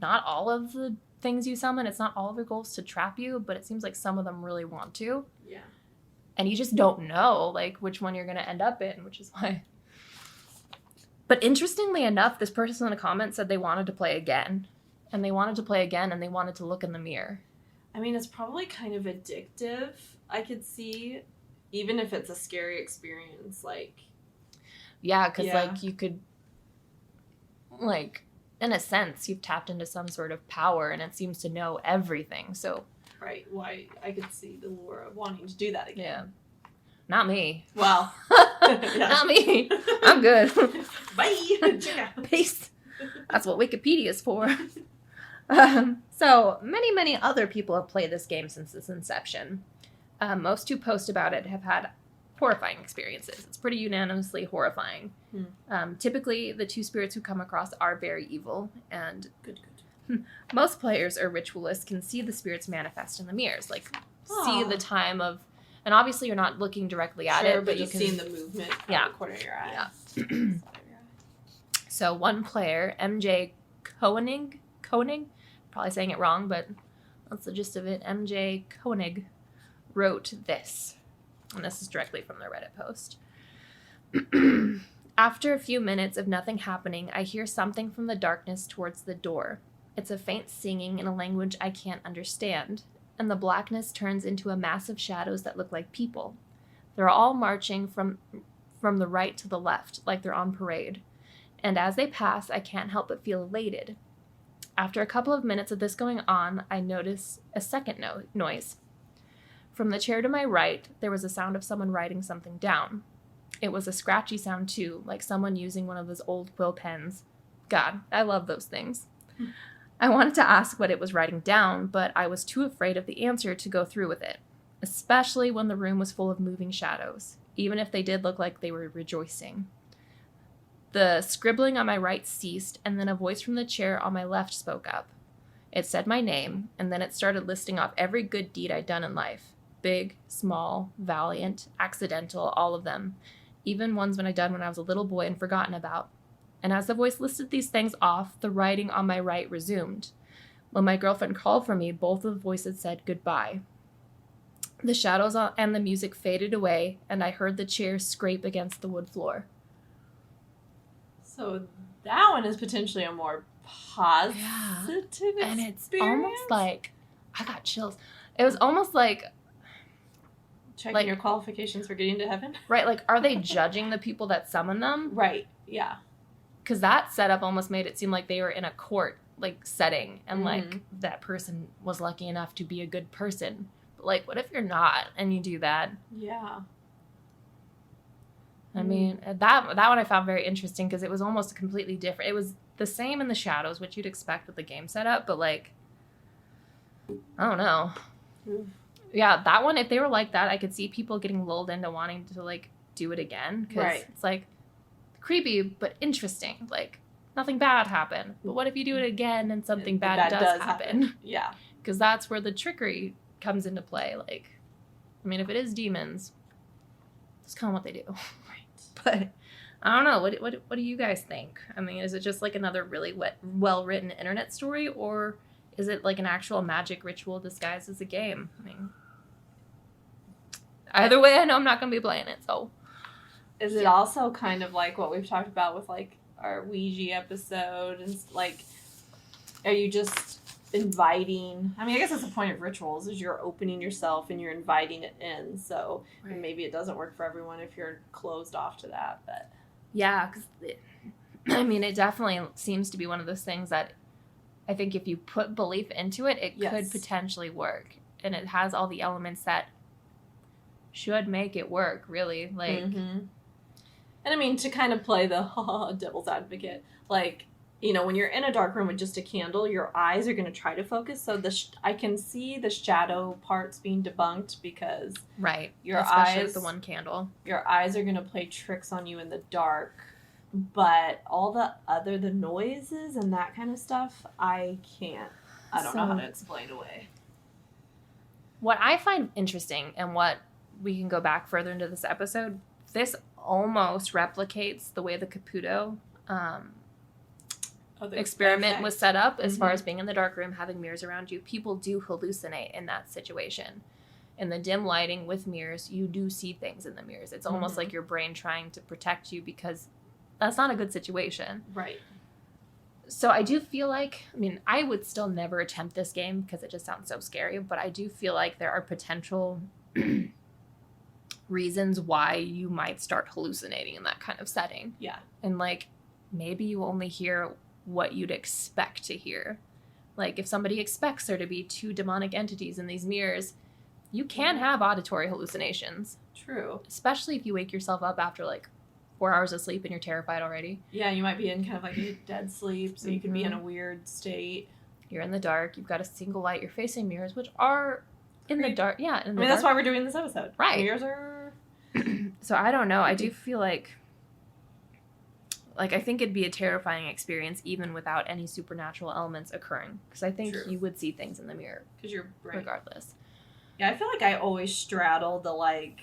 not all of the things you summon, it's not all of their goals to trap you, but it seems like some of them really want to. Yeah. And you just don't know, like, which one you're going to end up in, which is why. But interestingly enough, this person in a comment said they wanted to play again. And they wanted to play again, and they wanted to look in the mirror. I mean, it's probably kind of addictive, I could see, even if it's a scary experience, like... Yeah, because, like, you could, like, in a sense, you've tapped into some sort of power, and it seems to know everything, so... Right, why I could see the lure of wanting to do that again. Yeah. Not me. Well. Not me. I'm good. Bye. Peace. That's what Wikipedia's for. So, many other people have played this game since its inception. Most who post about it have had horrifying experiences. It's pretty unanimously horrifying. Typically, the two spirits who come across are very evil, and most players or ritualists can see the spirits manifest in the mirrors, like see the time of, and obviously you're not looking directly at it, but you can see the movement out the corner of your eye. Yeah. So one player, MJ Koenig, probably saying it wrong, but that's the gist of it. MJ Koenig wrote this, and this is directly from the Reddit post. After a few minutes of nothing happening, I hear something from the darkness towards the door. It's a faint singing in a language I can't understand, and the blackness turns into a mass of shadows that look like people. They're all marching from the right to the left, like they're on parade. And as they pass, I can't help but feel elated. After a couple of minutes of this going on, I notice a second noise. From the chair to my right, there was a sound of someone writing something down. It was a scratchy sound too, like someone using one of those old quill pens. God, I love those things. I wanted to ask what it was writing down, but I was too afraid of the answer to go through with it. especially when the room was full of moving shadows, even if they did look like they were rejoicing. The scribbling on my right ceased, and then a voice from the chair on my left spoke up. It said my name, and then it started listing off every good deed I'd done in life. Big, small, valiant, accidental, all of them. Even ones I'd done when I was a little boy and forgotten about. And as the voice listed these things off, the writing on my right resumed. When my girlfriend called for me, both of the voices said goodbye. The shadows and the music faded away, and I heard the chair scrape against the wood floor. So that one is potentially a more positive experience. And it's almost like, I got chills. It was almost like... Checking your qualifications for getting to heaven? Right, like, are they judging the people that summon them? Right, yeah. Because that setup almost made it seem like they were in a court, like, setting, and, like, that person was lucky enough to be a good person. But, like, what if you're not, and you do that? Yeah. I mean, that one I found very interesting, because it was almost completely different. It was the same in the shadows, which you'd expect with the game setup, but, like, I don't know. Yeah, that one, if they were like that, I could see people getting lulled into wanting to, like, do it again. Because it's, like, creepy, but interesting. Like, nothing bad happened. But what if you do it again and something bad does happen? Yeah. Because that's where the trickery comes into play. Like, I mean, if it is demons, that's kind of what they do. Right. But, I don't know. What do you guys think? I mean, is it just, like, another really well-written internet story? Or is it, like, an actual magic ritual disguised as a game? I mean... Either way, I know I'm not going to be playing it, so. Is it also kind of like what we've talked about with, like, our Ouija episode? And, like, are you just inviting... I mean, I guess that's the point of rituals, is you're opening yourself and you're inviting it in. So maybe it doesn't work for everyone if you're closed off to that, but... Yeah, because, I mean, it definitely seems to be one of those things that I think if you put belief into it, it could potentially work. And it has all the elements that should make it work, really. Like, and I mean, to kind of play the devil's advocate, like, you know, when you're in a dark room with just a candle, your eyes are going to try to focus. So I can see the shadow parts being debunked because your especially eyes, with the one candle, your eyes are going to play tricks on you in the dark. But all the noises and that kind of stuff, I don't know how to explain away. What I find interesting, and what we can go back further into this episode, this almost replicates the way the Caputo experiment was set up as far as being in the dark room, having mirrors around you. People do hallucinate in that situation. In the dim lighting with mirrors, you do see things in the mirrors. It's almost like your brain trying to protect you because that's not a good situation. Right. So I do feel like, I mean, I would still never attempt this game because it just sounds so scary, but I do feel like there are potential reasons why you might start hallucinating in that kind of setting. Yeah. And, like, maybe you only hear what you'd expect to hear. Like, if somebody expects there to be two demonic entities in these mirrors, you can have auditory hallucinations. True. Especially if you wake yourself up after, like, 4 hours of sleep and you're terrified already. Yeah, you might be in kind of like a dead sleep, so you could be in a weird state. You're in the dark. You've got a single light. You're facing mirrors, which are in the dark. Yeah, in the dark. That's why we're doing this episode. Right. Mirrors are... So I don't know. I do feel like I think it'd be a terrifying experience even without any supernatural elements occurring. Because I think you would see things in the mirror. Because you're right. Regardless. Yeah, I feel like I always straddle the, like,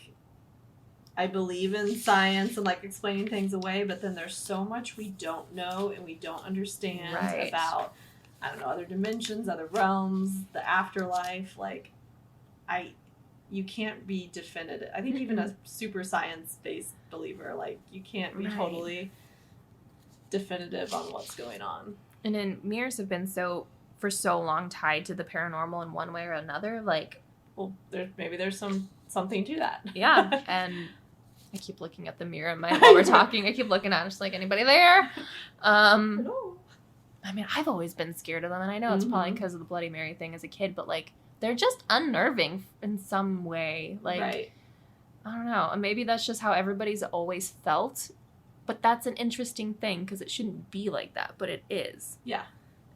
I believe in science and, like, explaining things away, but then there's so much we don't know and we don't understand about, I don't know, other dimensions, other realms, the afterlife. Like, you can't be definitive. I think even a super science-based believer, like, you can't be totally definitive on what's going on. And then mirrors have been for so long tied to the paranormal in one way or another, like... Well, there's something to that. Yeah, and I keep looking at the mirror in my head while we're talking. I keep looking at it, just like, anybody there? Hello. I mean, I've always been scared of them, and I know it's probably because of the Bloody Mary thing as a kid, but, like, they're just unnerving in some way. Like, I don't know. And maybe that's just how everybody's always felt, but that's an interesting thing because it shouldn't be like that, but it is. Yeah.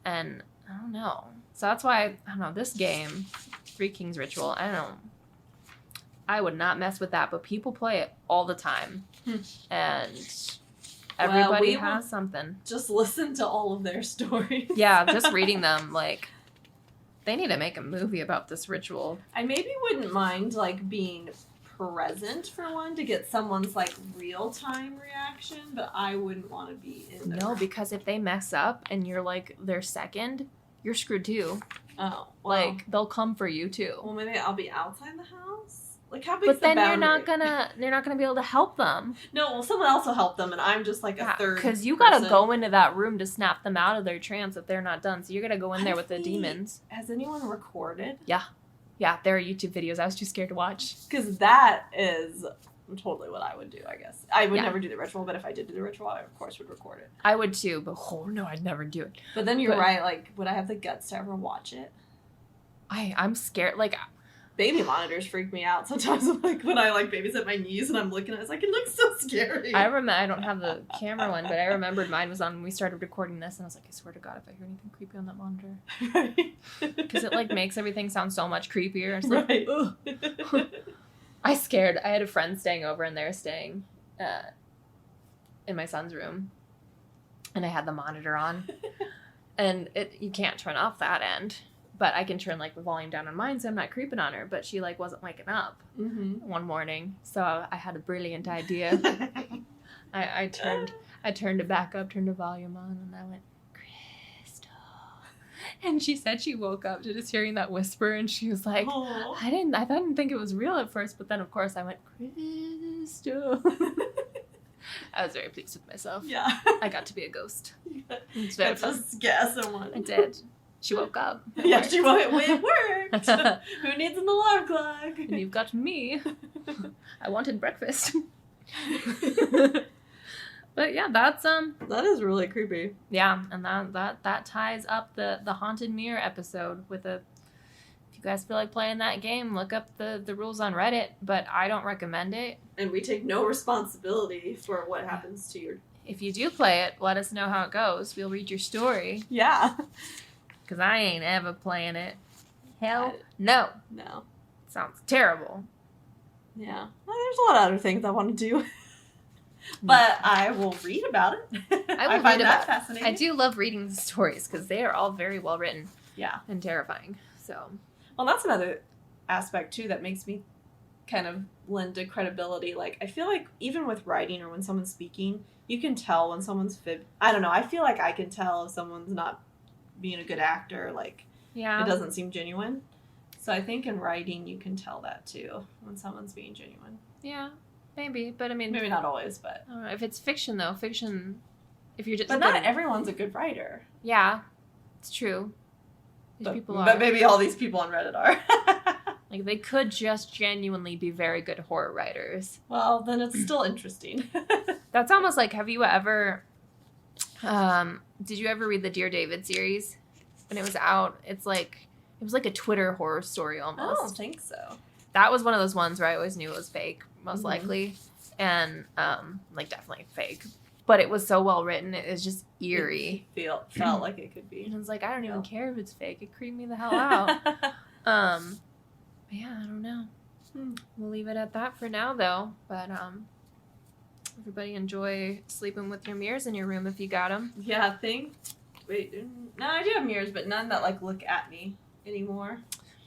And I don't know. So that's why, I don't know, this game, Three Kings Ritual, I don't know. I would not mess with that, but people play it all the time. And everybody has something. Just listen to all of their stories. Yeah, just reading them, like, they need to make a movie about this ritual. I maybe wouldn't mind, like, being present for one to get someone's, like, real-time reaction, but I wouldn't want to be in there. No, because if they mess up and you're, like, their second, you're screwed too. Oh. Well, like, they'll come for you too. Well, maybe I'll be outside the house? Like, how big But is the then boundary? they're not gonna be able to help them. No, well, someone else will help them, and I'm just, like, a third because you gotta go into that room to snap them out of their trance if they're not done. So you're gonna go in there with the demons. Has anyone recorded? Yeah. Yeah, there are YouTube videos. I was too scared to watch. Because that is totally what I would do, I guess. I would never do the ritual, but if I did do the ritual, I, of course, would record it. I would too, but no, I'd never do it. But then you're right, like, would I have the guts to ever watch it? I'm scared, like... Baby monitors freak me out sometimes. Like when I like babysit my niece and I'm looking at it, it's like, it looks so scary. I don't have the camera one, but I remembered mine was on when we started recording this, and I was like, I swear to God, if I hear anything creepy on that monitor, right? Because it like makes everything sound so much creepier. It's right. Like, I had a friend staying over, and they were staying in my son's room, and I had the monitor on, and you can't turn off that end. But I can turn, like, the volume down on mine, so I'm not creeping on her. But she, like, wasn't waking up one morning. So I had a brilliant idea. I turned it back up, turned the volume on, and I went, Crystal. And she said she woke up to just hearing that whisper, and she was like, Aww. I didn't think it was real at first. But then, of course, I went, Crystal. I was very pleased with myself. Yeah. I got to be a ghost. You got to scare someone. I did. She woke up. She woke up. It worked. Who needs an alarm clock? And you've got me. I wanted breakfast. But yeah, that's that is really creepy. Yeah, and that ties up the Haunted Mirror episode with a. If you guys feel like playing that game, look up the rules on Reddit, but I don't recommend it. And we take no responsibility for what happens to your. If you do play it, let us know how it goes. We'll read your story. Yeah. Because I ain't ever playing it. Hell no. No. Sounds terrible. Yeah. Well, there's a lot of other things I want to do. But I will read about it. I find that fascinating. I do love reading the stories because they are all very well written. Yeah. And terrifying. So. Well, that's another aspect, too, that makes me kind of lend to credibility. Like, I feel like even with writing or when someone's speaking, you can tell when someone's I don't know. I feel like I can tell if someone's not being a good actor, like, it doesn't seem genuine. So I think in writing you can tell that too when someone's being genuine. Yeah, maybe, but I mean, maybe not always, but I don't know. If it's fiction though, if you're just but not everyone's a good writer. Yeah, it's true. But maybe all these people on Reddit are. Like, they could just genuinely be very good horror writers. Well, then it's still interesting. That's almost like, have you ever did you ever read the Dear David series? When it was out, it was like a Twitter horror story almost. I don't think so. That was one of those ones where I always knew it was fake, most likely. And, like, definitely fake. But it was so well written, it was just eerie. It felt like it could be. And I was like, I don't even care if it's fake. It creeped me the hell out. Yeah, I don't know. We'll leave it at that for now, though. But, everybody enjoy sleeping with your mirrors in your room if you got them. Yeah, no, I do have mirrors, but none that, like, look at me anymore.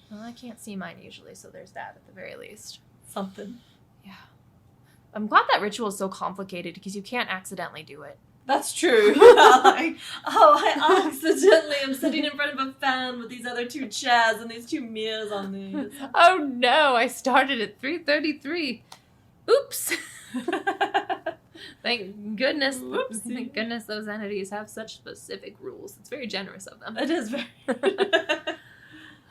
Well, I can't see mine usually, so there's that at the very least. Something. Yeah. I'm glad that ritual is so complicated because you can't accidentally do it. That's true. Like, I accidentally am sitting in front of a fan with these other two chairs and these two mirrors on these. Oh no, I started at 3:33. Oops. Thank goodness. Whoopsie. Thank goodness those entities have such specific rules. It's very generous of them. It is very.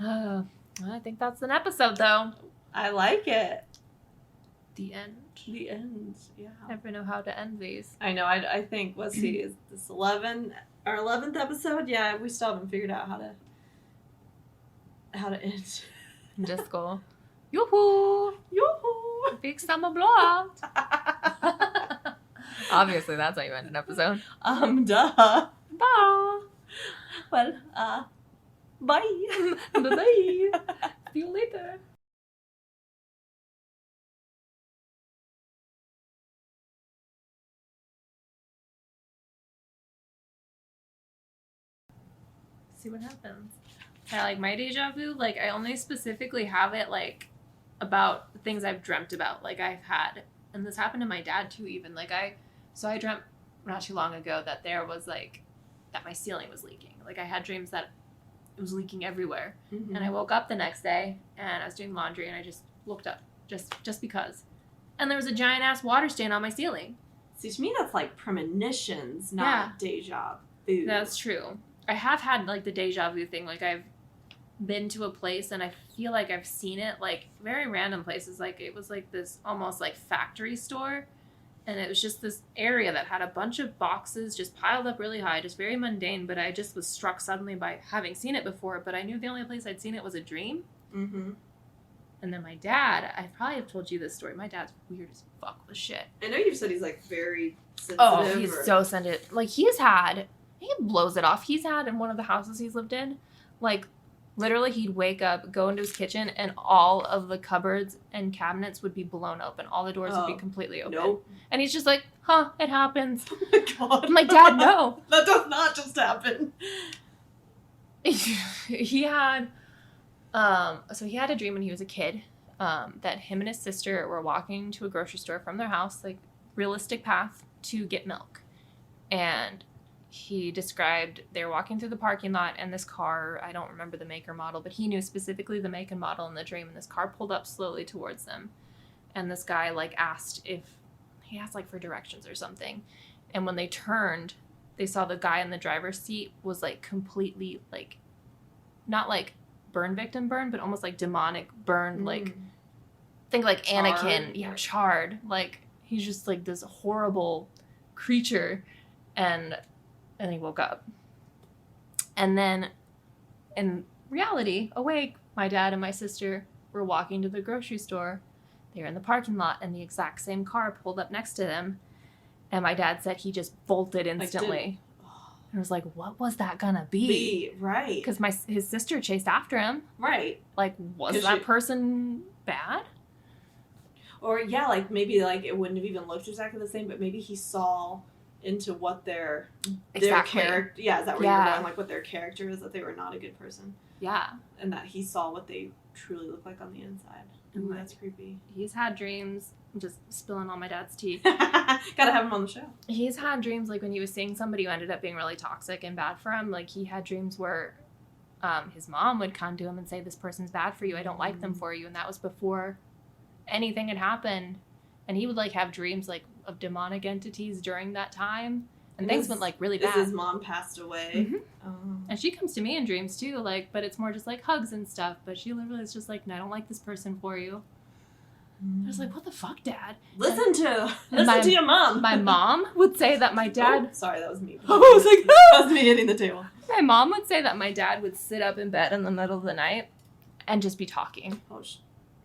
I think that's an episode, though. I like it. The end. The end, yeah. Never know how to end these. I know, I think, let's see, is this our 11th episode? Yeah, we still haven't figured out how to end. Just go, yoo-hoo! Yoo-hoo! Big summer blowout! Obviously, that's how you end an episode. Duh. Bye! Well, bye! Bye-bye! See you later! see what happens. I like my deja vu. Like, I only specifically have it, like, about things I've dreamt about. Like, I've had, and this happened to my dad, too, even. Like, I dreamt not too long ago that there was, like, that my ceiling was leaking. Like, I had dreams that it was leaking everywhere. Mm-hmm. And I woke up the next day, and I was doing laundry, and I just looked up, just because. And there was a giant-ass water stain on my ceiling. See, to me, that's like premonitions, not deja vu. That's true. I have had, like, the deja vu thing. Like, I've been to a place, and I feel like I've seen it, like, very random places. Like, it was, like, this almost, like, factory store. And it was just this area that had a bunch of boxes just piled up really high, just very mundane. But I just was struck suddenly by having seen it before. But I knew the only place I'd seen it was a dream. Mm-hmm. And then my dad, I probably have told you this story. My dad's weird as fuck with shit. I know you've said he's, like, very sensitive. Oh, he's so sensitive. Like, he blows it off. He's had in one of the houses he's lived in, like, literally he'd wake up, go into his kitchen, and all of the cupboards and cabinets would be blown open. All the doors would be completely open. Nope. And he's just like, huh, it happens. Oh my god. I'm like, Dad, no. That does not just happen. He had, so he had a dream when he was a kid, that him and his sister were walking to a grocery store from their house, like, realistic path to get milk. And he described they were walking through the parking lot, and this car, I don't remember the make or model, but he knew specifically the make and model in the dream, and this car pulled up slowly towards them. And this guy, like, asked like, for directions or something. And when they turned, they saw the guy in the driver's seat was, like, completely, like, not, like, burn victim burn, but almost, like, demonic burned, like, think, like, charred. Anakin. Yeah, charred. Like, he's just, like, this horrible creature. And he woke up. And then, in reality, awake, my dad and my sister were walking to the grocery store. They were in the parking lot, and the exact same car pulled up next to them. And my dad said he just bolted instantly. And I was like, what was that gonna be? Right. Because his sister chased after him. Right. Like, was that person bad? Or, yeah, like, maybe, like, it wouldn't have even looked exactly the same, but maybe he saw into what their character, is that where you're going, like, what their character is, that they were not a good person. Yeah. And that he saw what they truly look like on the inside. Ooh, that's creepy. He's had dreams, I'm just spilling all my dad's tea. Gotta have him on the show. He's had dreams, like, when he was seeing somebody who ended up being really toxic and bad for him, like, he had dreams where his mom would come to him and say, this person's bad for you, I don't like them for you, and that was before anything had happened. And he would, like, have dreams, like, of demonic entities during that time, and things went, like, really bad. His mom passed away. Mm-hmm. Oh. And she comes to me in dreams too, like, but it's more just like hugs and stuff, but she literally is just like, I don't like this person for you. I was like, what the fuck, Dad? Listen to your mom. My mom would say that my dad... Oh, sorry, that was me. I was like, that was me hitting the table. My mom would say that my dad would sit up in bed in the middle of the night and just be talking.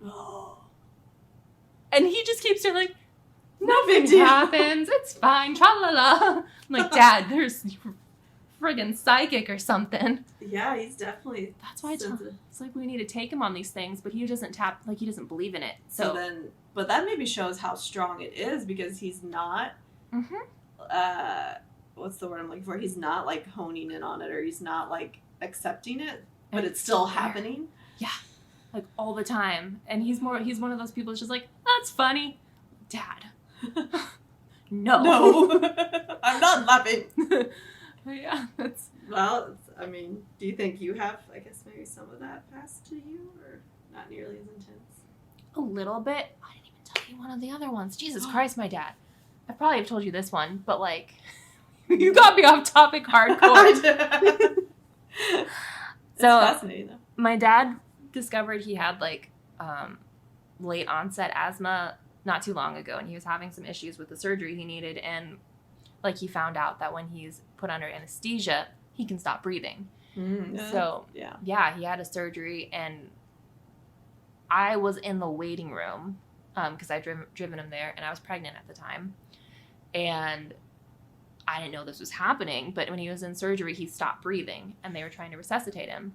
Oh. And he just keeps saying, like, nothing happens. It's fine. Tra-la-la. I'm like, Dad, you're friggin' psychic or something. Yeah, he's definitely... That's why it's like we need to take him on these things, but he doesn't he doesn't believe in it. So then... But that maybe shows how strong it is, because he's not... what's the word I'm looking for? He's not, like, honing in on it, or he's not, like, accepting it, but it's still happening. Yeah. Like, all the time. And he's one of those people who's just like, that's funny. Dad. No. I'm not laughing. Yeah, that's... Well, I mean, do you think you have, I guess, maybe some of that passed to you, or not nearly as intense? A little bit. I didn't even tell you one of the other ones. Jesus Christ, my dad. I probably have told you this one, but, like, you got me off topic hardcore. It's fascinating, though. My dad discovered he had, like, late onset asthma not too long ago, and he was having some issues with the surgery he needed, and, like, he found out that when he's put under anesthesia, he can stop breathing. So, yeah, he had a surgery, and I was in the waiting room, because I'd driven him there, and I was pregnant at the time, and I didn't know this was happening, but when he was in surgery, he stopped breathing, and they were trying to resuscitate him.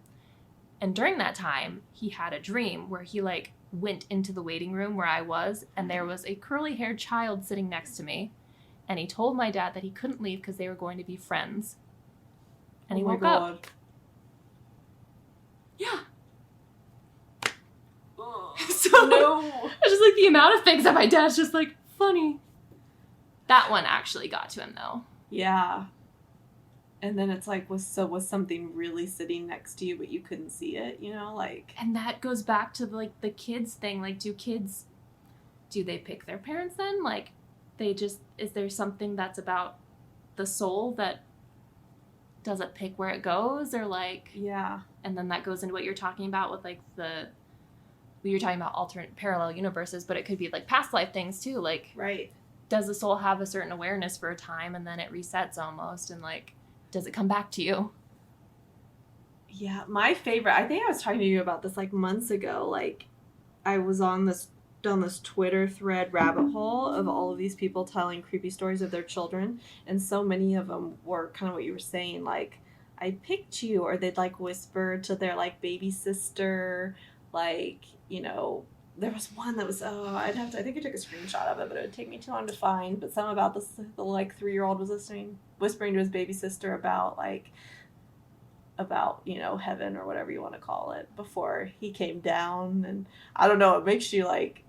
And during that time, he had a dream where he, like, went into the waiting room where I was, and there was a curly-haired child sitting next to me, and he told my dad that he couldn't leave because they were going to be friends. And he woke up. So No. it's just like the amount of things that my dad's just like, funny. That one actually got to him though. Yeah. And then it's like, was something really sitting next to you, but you couldn't see it, you know, like. And that goes back to like the kids thing. Like, do they pick their parents then? Like, is there something that's about the soul that doesn't pick where it goes, or like. Yeah. And then that goes into what you're talking about with like you're talking about alternate parallel universes, but it could be like past life things too. Like, Right. Does the soul have a certain awareness for a time and then it resets almost, and like, does it come back to you? Yeah, my favorite, I think I was talking to you about this like months ago. Like, I was down this Twitter thread rabbit hole of all of these people telling creepy stories of their children, and so many of them were kind of what you were saying, like, I picked you, or they'd like whisper to their like baby sister, like, you know, there was one that was, I think I took a screenshot of it, but it would take me too long to find, but some about the like 3-year-old was whispering to his baby sister about, you know, heaven or whatever you want to call it before he came down. And I don't know, it makes you like,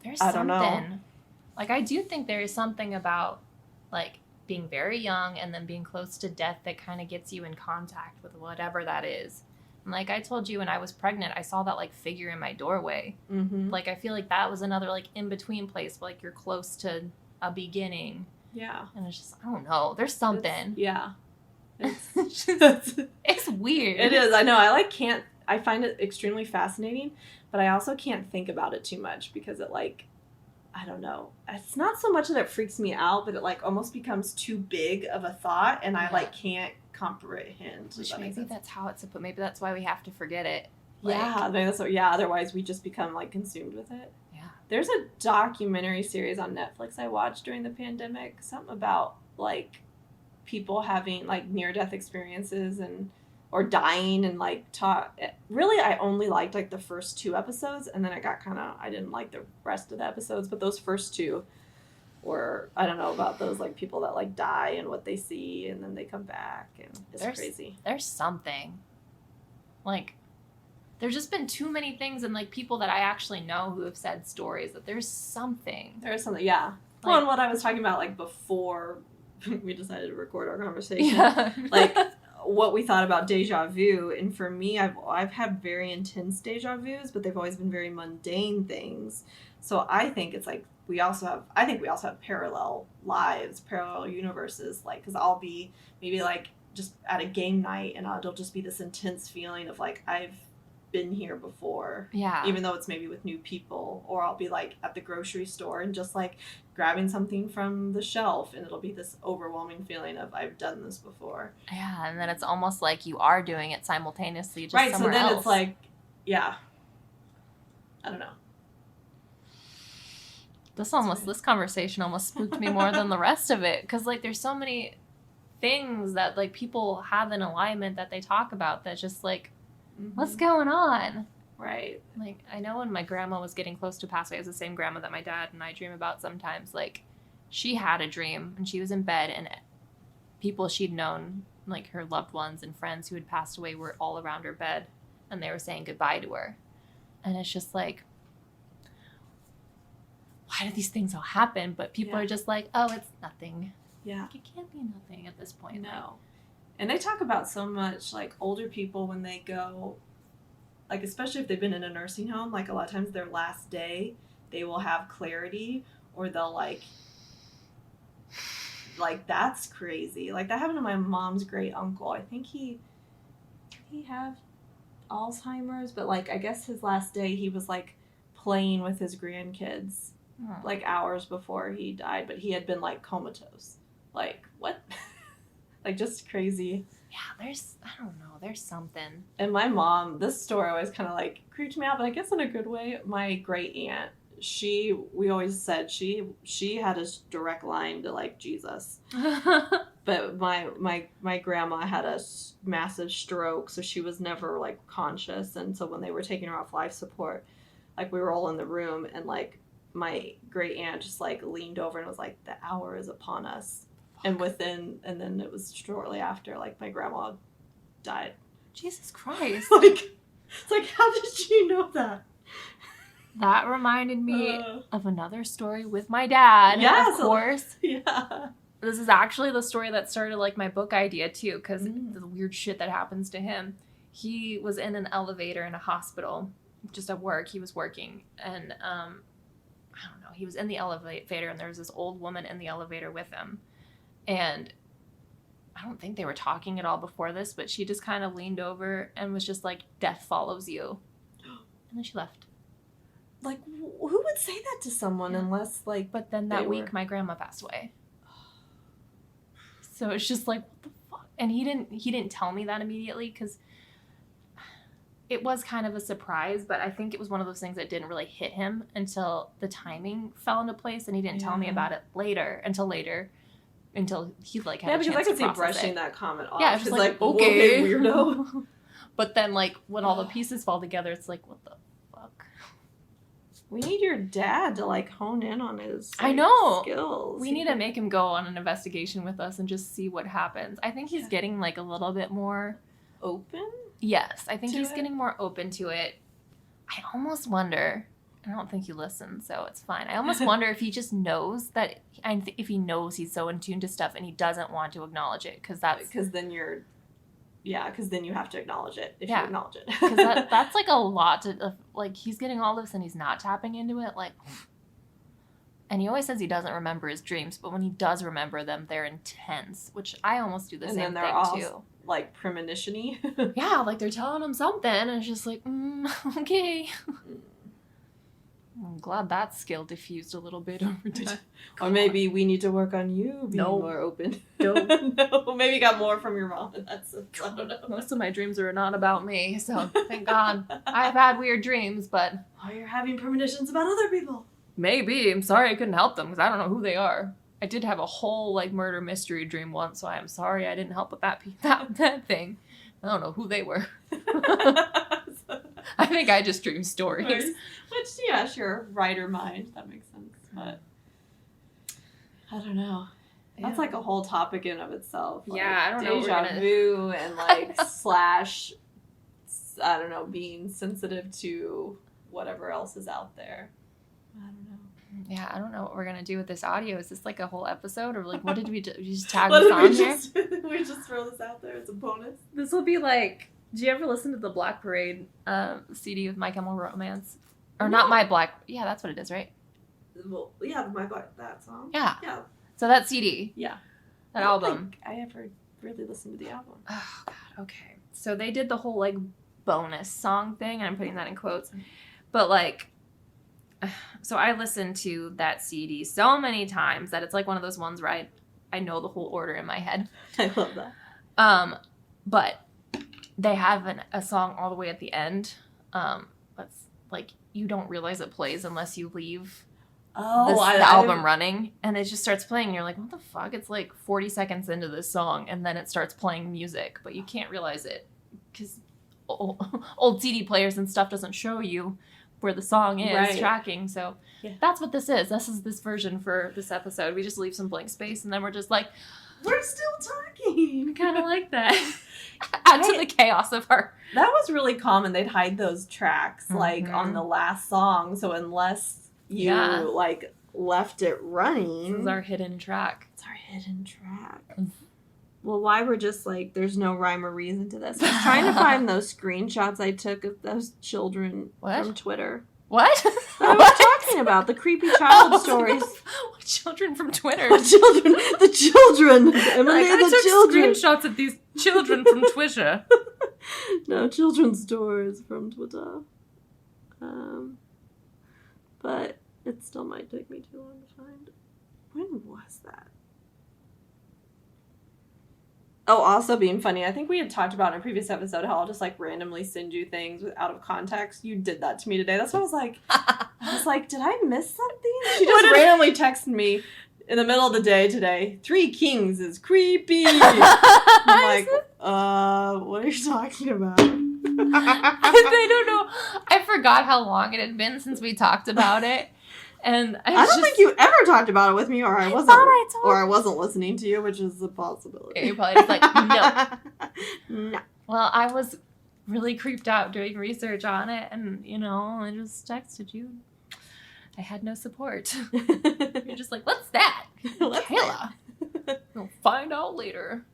There's I something. don't know. Like, I do think there is something about like being very young and then being close to death that kind of gets you in contact with whatever that is. And like I told you, when I was pregnant, I saw that like figure in my doorway. Mm-hmm. Like, I feel like that was another like in between place, like you're close to a beginning. Yeah. And it's just, I don't know. There's something. It's weird. It is. I know. I find it extremely fascinating, but I also can't think about it too much because it like, I don't know. It's not so much that it freaks me out, but it like almost becomes too big of a thought, and I like can't comprehend. Which maybe that's how it's supposed. Maybe that's why we have to forget it. Otherwise we just become like consumed with it. Yeah. There's a documentary series on Netflix I watched during the pandemic. Something about like people having like near-death experiences or dying, and like really I only liked like the first 2 episodes, and then I didn't like the rest of the episodes, but those first 2 were, I don't know about those like people that like die and what they see and then they come back, and it's crazy. There's something. Like, there's just been too many things, and like people that I actually know who have said stories that there's something. There's something, yeah. Like, well, and what I was talking about like before we decided to record our conversation. Yeah. Like what we thought about deja vu, and for me, I've had very intense deja vus, but they've always been very mundane things. So I think it's like we also have parallel lives, parallel universes. Like, because I'll be maybe like just at a game night, and it'll just be this intense feeling of like I've been here before. Yeah. Even though it's maybe with new people, or I'll be like at the grocery store and just like grabbing something from the shelf, and it'll be this overwhelming feeling of I've done this before. Yeah, and then it's almost like you are doing it simultaneously, just right. somewhere So then else. it's like, yeah, I don't know. This conversation almost spooked me more than the rest of it, because like there's so many things that like people have in alignment that they talk about that just like, what's going on? Right. Like, I know when my grandma was getting close to pass away, it was the same grandma that my dad and I dream about sometimes. Like, she had a dream, and she was in bed, and people she'd known, like her loved ones and friends who had passed away, were all around her bed, and they were saying goodbye to her. And it's just like, why do these things all happen? But people are just like, oh, it's nothing. Yeah. Like, it can't be nothing at this point. No. And they talk about so much, like, older people when they go, like, especially if they've been in a nursing home, like, a lot of times their last day, they will have clarity, or they'll, like, that's crazy. Like, that happened to my mom's great uncle. I think he had Alzheimer's, but, like, I guess his last day, he was, like, playing with his grandkids, like, hours before he died, but he had been, like, comatose. Like, what? Like, just crazy. Yeah, I don't know, there's something. And my mom, this story always kind of, like, creeped me out, but I guess in a good way. My great aunt, we always said she had a direct line to, like, Jesus. But my grandma had a massive stroke, so she was never, like, conscious. And so when they were taking her off life support, like, we were all in the room, and, like, my great aunt just, like, leaned over and was like, the hour is upon us. And then it was shortly after, like, my grandma died. Jesus Christ. Like, it's like, how did you know that? That reminded me of another story with my dad, of course. Yeah. This is actually the story that started, like, my book idea, too, because the weird shit that happens to him. He was in an elevator in a hospital, just at work. He was working, and, I don't know, he was in the elevator, and there was this old woman in the elevator with him, and I don't think they were talking at all before this, but she just kind of leaned over and was just like, death follows you. And then she left. Like, who would say that to someone unless, like... But then that week, my grandma passed away. So it's just like, what the fuck? And he didn't tell me that immediately, because it was kind of a surprise, but I think it was one of those things that didn't really hit him until the timing fell into place, and he didn't tell me about it until he, like, had a chance to process it. Yeah, because I could see brushing that comment off. Yeah, it's just like, okay, weirdo. But then, like, when all the pieces fall together, it's like, what the fuck? We need your dad to, like, hone in on his skills. We need to make him go on an investigation with us and just see what happens. I think he's getting, like, a little bit more... Open? Yes, I think he's getting more open to it. I almost wonder... I don't think he listens, so it's fine. I almost wonder if he just knows that... if he knows he's so in tune to stuff and he doesn't want to acknowledge it, because that's... Because then you're... Yeah, because then you have to acknowledge it if you acknowledge it. Because that's, like, a lot to... Like, he's getting all this and he's not tapping into it, like... And he always says he doesn't remember his dreams, but when he does remember them, they're intense, which I almost do the same thing, too. Like, premonition-y. Yeah, like, they're telling him something, and it's just like, okay... I'm glad that skill diffused a little bit over time. Or maybe we need to work on you being more open. No, maybe you got more from your mom. I don't know. Most of my dreams are not about me, so thank God. I've had weird dreams, but... Oh, you're having premonitions about other people. Maybe. I'm sorry I couldn't help them, because I don't know who they are. I did have a whole, like, murder mystery dream once, so I am sorry I didn't help with that thing. I don't know who they were. I think I just dream stories. Which, yeah, sure, writer mind. That makes sense. But I don't know. That's like a whole topic in of itself. Like, yeah, I don't know. Deja vu and like slash, I don't know, being sensitive to whatever else is out there. I don't know. Yeah, I don't know what we're going to do with this audio. Is this like a whole episode? Or like, what did we do? You just tag this on here? We just throw this out there as a bonus? This will be like... Did you ever listen to the Black Parade CD with My Chemical Romance? Or not My Black... Yeah, that's what it is, right? Well, yeah, My Black... That song. Yeah. So that CD. Yeah. That album. I ever really listened to the album. Oh, God. Okay. So they did the whole, like, bonus song thing, and I'm putting that in quotes. But, like... So I listened to that CD so many times that it's, like, one of those ones where I know the whole order in my head. I love that. But... They have a song all the way at the end. That's like, you don't realize it plays unless you leave the album running. And it just starts playing. And you're like, what the fuck? It's like 40 seconds into this song. And then it starts playing music. But you can't realize it. Because old CD players and stuff doesn't show you where the song is tracking. So that's what this is. This is this version for this episode. We just leave some blank space. And then we're just like... We're still talking. I kind of like that. Add to the chaos of our... That was really common. They'd hide those tracks, like, on the last song. So unless you, like, left it running... This is our hidden track. It's our hidden track. Well, why we're just, like, there's no rhyme or reason to this. I was trying to find those screenshots I took of those children from Twitter. What? I was talking about the creepy child stories. What children from Twitter? What children? The children. Emily, like, I took screenshots of these children from Twitter. No, children's stories from Twitter. But it still might take me too long to find. When was that? Oh, also being funny. I think we had talked about in a previous episode how I'll just, like, randomly send you things out of context. You did that to me today. That's what I was like, did I miss something? She just randomly texted me in the middle of the day today. 3 Kings is creepy. I'm like, what are you talking about? I don't know. I forgot how long it had been since we talked about it. And I don't think you ever talked about it with me, or I wasn't listening to you, which is a possibility. You're probably just like, no. No. Well, I was really creeped out doing research on it, and, I just texted you. I had no support. You're just like, what's that? Kayla. We'll find out later.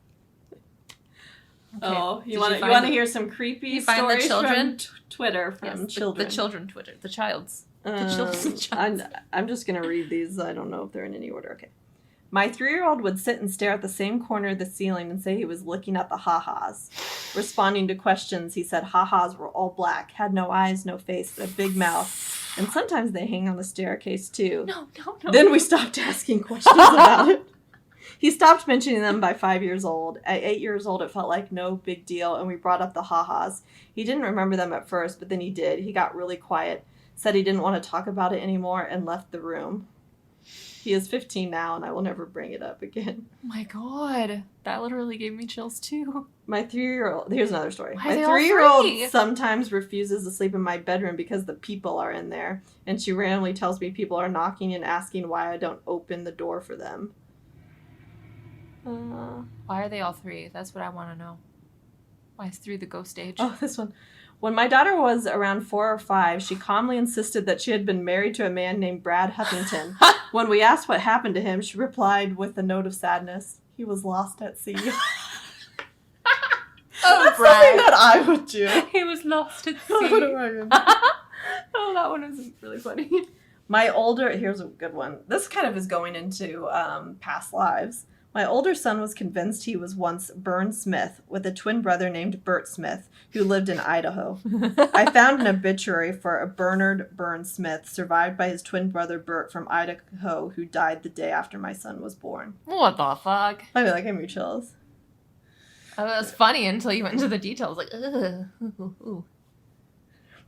Okay. Oh, you want to hear some creepy stories from Twitter from children? The children Twitter. The child's. The child's. I'm just going to read these. I don't know if they're in any order. Okay. My 3-year-old would sit and stare at the same corner of the ceiling and say he was looking at the ha-has. Responding to questions, he said ha-has were all black, had no eyes, no face, but a big mouth. And sometimes they hang on the staircase, too. No. Then we stopped asking questions about it. He stopped mentioning them by 5 years old. At 8 years old, it felt like no big deal, and we brought up the ha-has. He didn't remember them at first, but then he did. He got really quiet, said he didn't want to talk about it anymore, and left the room. He is 15 now, and I will never bring it up again. Oh my God. That literally gave me chills, too. My 3-year-old... Here's another story. Why My are they 3-year-old sometimes refuses to sleep in my bedroom because the people are in there, and she randomly tells me people are knocking and asking why I don't open the door for them. Why are they all 3? That's what I want to know. Why is 3 the ghost age? Oh, this one. When my daughter was around 4 or 5, she calmly insisted that she had been married to a man named Brad Huffington. When we asked what happened to him, she replied with a note of sadness, he was lost at sea. That's Brad. something that I would do. He was lost at sea. Oh, that one is really funny. Here's a good one. This kind of is going into past lives. My older son was convinced he was once Bern Smith with a twin brother named Bert Smith who lived in Idaho. I found an obituary for a Bernard Bern Smith survived by his twin brother Bert from Idaho who died the day after my son was born. What the fuck? I mean, like, gave me chills. Oh, that was funny until you went into the details. Like, ugh. Ooh.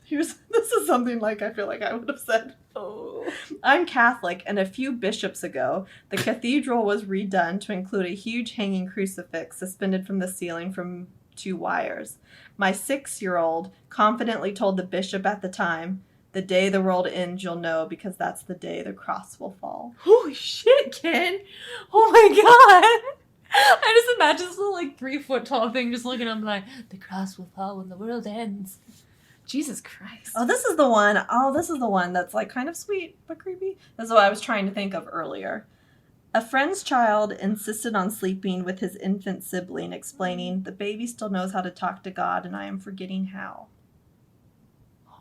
This is something like I feel like I would have said. Oh. I'm Catholic, and a few bishops ago, the cathedral was redone to include a huge hanging crucifix suspended from the ceiling from 2 wires. My 6-year-old confidently told the bishop at the time, the day the world ends, you'll know, because that's the day the cross will fall. Holy shit, Ken. Oh my God. I just imagine this little, like, 3-foot tall thing just looking up like, the cross will fall when the world ends. Jesus Christ. Oh, this is the one. That's, like, kind of sweet but creepy. This is what I was trying to think of earlier. A friend's child insisted on sleeping with his infant sibling, explaining, the baby still knows how to talk to God, and I am forgetting how.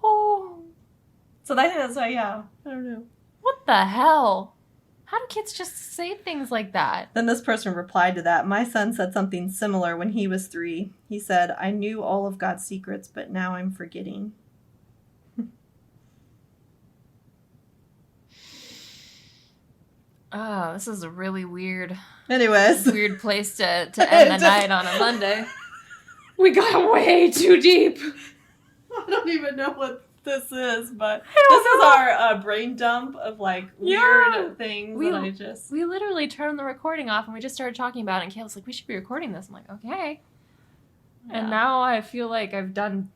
Oh. So I think that's why, yeah. I don't know. What the hell? How do kids just say things like that? Then this person replied to that. My son said something similar when he was 3. He said, I knew all of God's secrets, but now I'm forgetting. Oh, this is a really weird place to end the night on a Monday. We got way too deep. I don't even know what this is, but this is our brain dump of, like, weird things We literally turned the recording off and we just started talking about it, and Kayla's like, we should be recording this. I'm like, okay. Yeah. And now I feel like I'm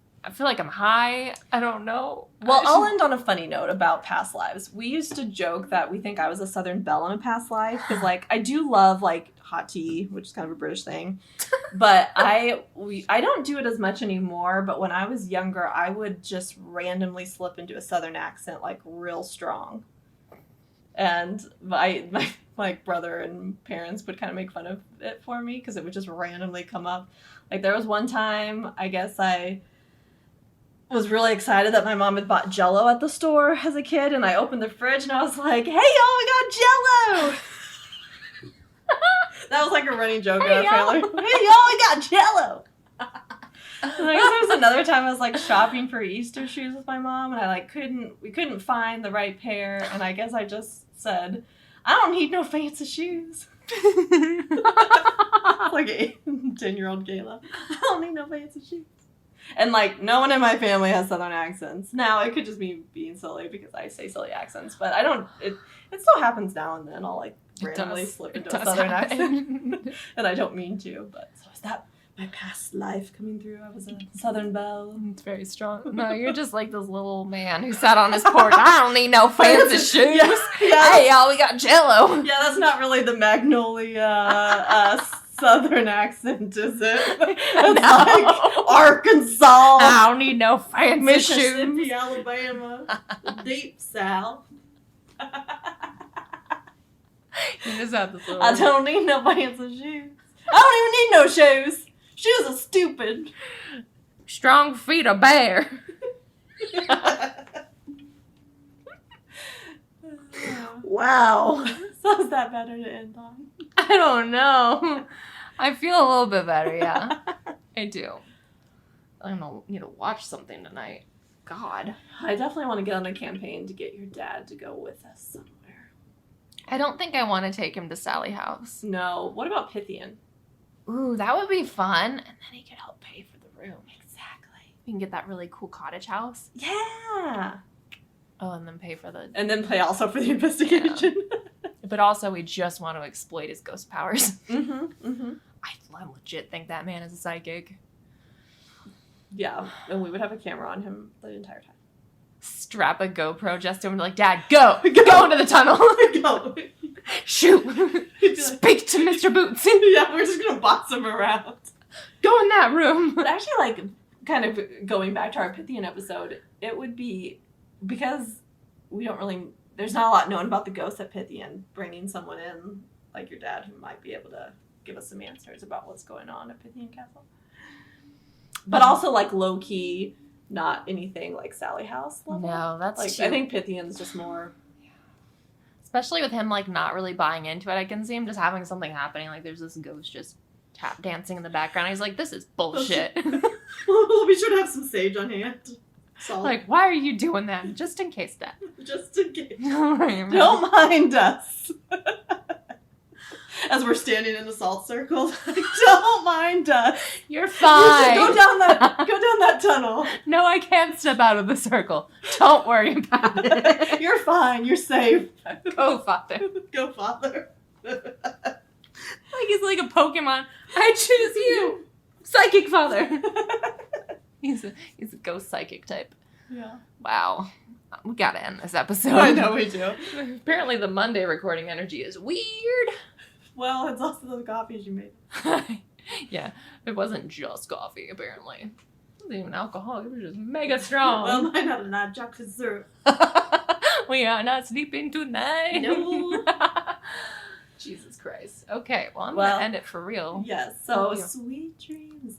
high. I don't know. Well, I'll end on a funny note about past lives. We used to joke that we think I was a Southern belle in a past life, because, like, I do love, like, hot tea, which is kind of a British thing. But I don't do it as much anymore, but when I was younger, I would just randomly slip into a Southern accent, like, real strong. And my brother and parents would kind of make fun of it for me, because it would just randomly come up. Like, there was one time, I guess I was really excited that my mom had bought Jell-O at the store as a kid, and I opened the fridge and I was like, hey, y'all, we got Jell-O! That was like a running joke in our family. Hey, y'all, we got Jell-O! And I guess there was another time I was, like, shopping for Easter shoes with my mom, and we couldn't find the right pair, and I guess I just said, I don't need no fancy shoes. Like a 10-year-old Kayla. I don't need no fancy shoes. And, like, no one in my family has Southern accents. Now, it could just be being silly because I say silly accents, but I don't, it still happens now and then. I'll, like, randomly slip into a Southern accent. And I don't mean to, but so is that my past life coming through? I was a Southern belle. It's very strong. No, you're just like this little man who sat on his porch. I don't need no fancy shoes. Yeah. Hey, y'all, we got Jell-O. Yeah, that's not really the Magnolia Southern accent, is it? It's No. like Arkansas, I don't need no fancy Mississippi, shoes. Alabama, the deep South. You just have this little... I don't need no fancy shoes. I don't even need no shoes. Shoes are stupid. Strong feet are bare. Wow. So is that better to end on? I don't know. I feel a little bit better, yeah. I do. I don't need to watch something tonight. God. I definitely want to get on a campaign to get your dad to go with us somewhere. I don't think I want to take him to Sally House. No. What about Pythian? Ooh, that would be fun. And then he could help pay for the room. Exactly. We can get that really cool cottage house. Yeah. Oh, and then pay for the... And then pay also for the investigation. But also, we just want to exploit his ghost powers. Mm-hmm. I legit think that man is a psychic. Yeah. And we would have a camera on him the entire time. Strap a GoPro just to him and be like, Dad, go! Go into the tunnel! Go. Shoot! Speak to Mr. Boots! Yeah, we're just gonna boss him around. Go in that room! But actually, like, kind of going back to our Pythian episode, it would be, because we don't really, there's not a lot known about the ghosts at Pythian, bringing someone in, like your dad, who might be able to give us some answers about what's going on at Pythian Castle. But also, like, low-key, not anything like Sally House level. No, that's like, too... I think Pythian's just more... Especially with him, like, not really buying into it. I can see him just having something happening. Like, there's this ghost just tap dancing in the background. He's like, this is bullshit. We'll be sure to have some sage on hand. Solid. Like, why are you doing that? Just in case that. Just in case. Don't Don't mind us. As we're standing in the salt circle. Don't mind us. You're fine. Go down that tunnel. No, I can't step out of the circle. Don't worry about it. You're fine. You're safe. Go, Father. Go, Father. Like he's like a Pokemon. I choose you. Psychic Father. He's a ghost psychic type. Yeah. Wow. We gotta end this episode. I know we do. Apparently the Monday recording energy is weird. Well, it's also the coffees you made. Yeah, it wasn't just coffee, apparently. It wasn't even alcohol. It was just mega strong. Well, mine had a not chocolate syrup. We are not sleeping tonight. No. Jesus Christ. Okay, well, I'm going to end it for real. Yes, so Thank you. sweet dreams,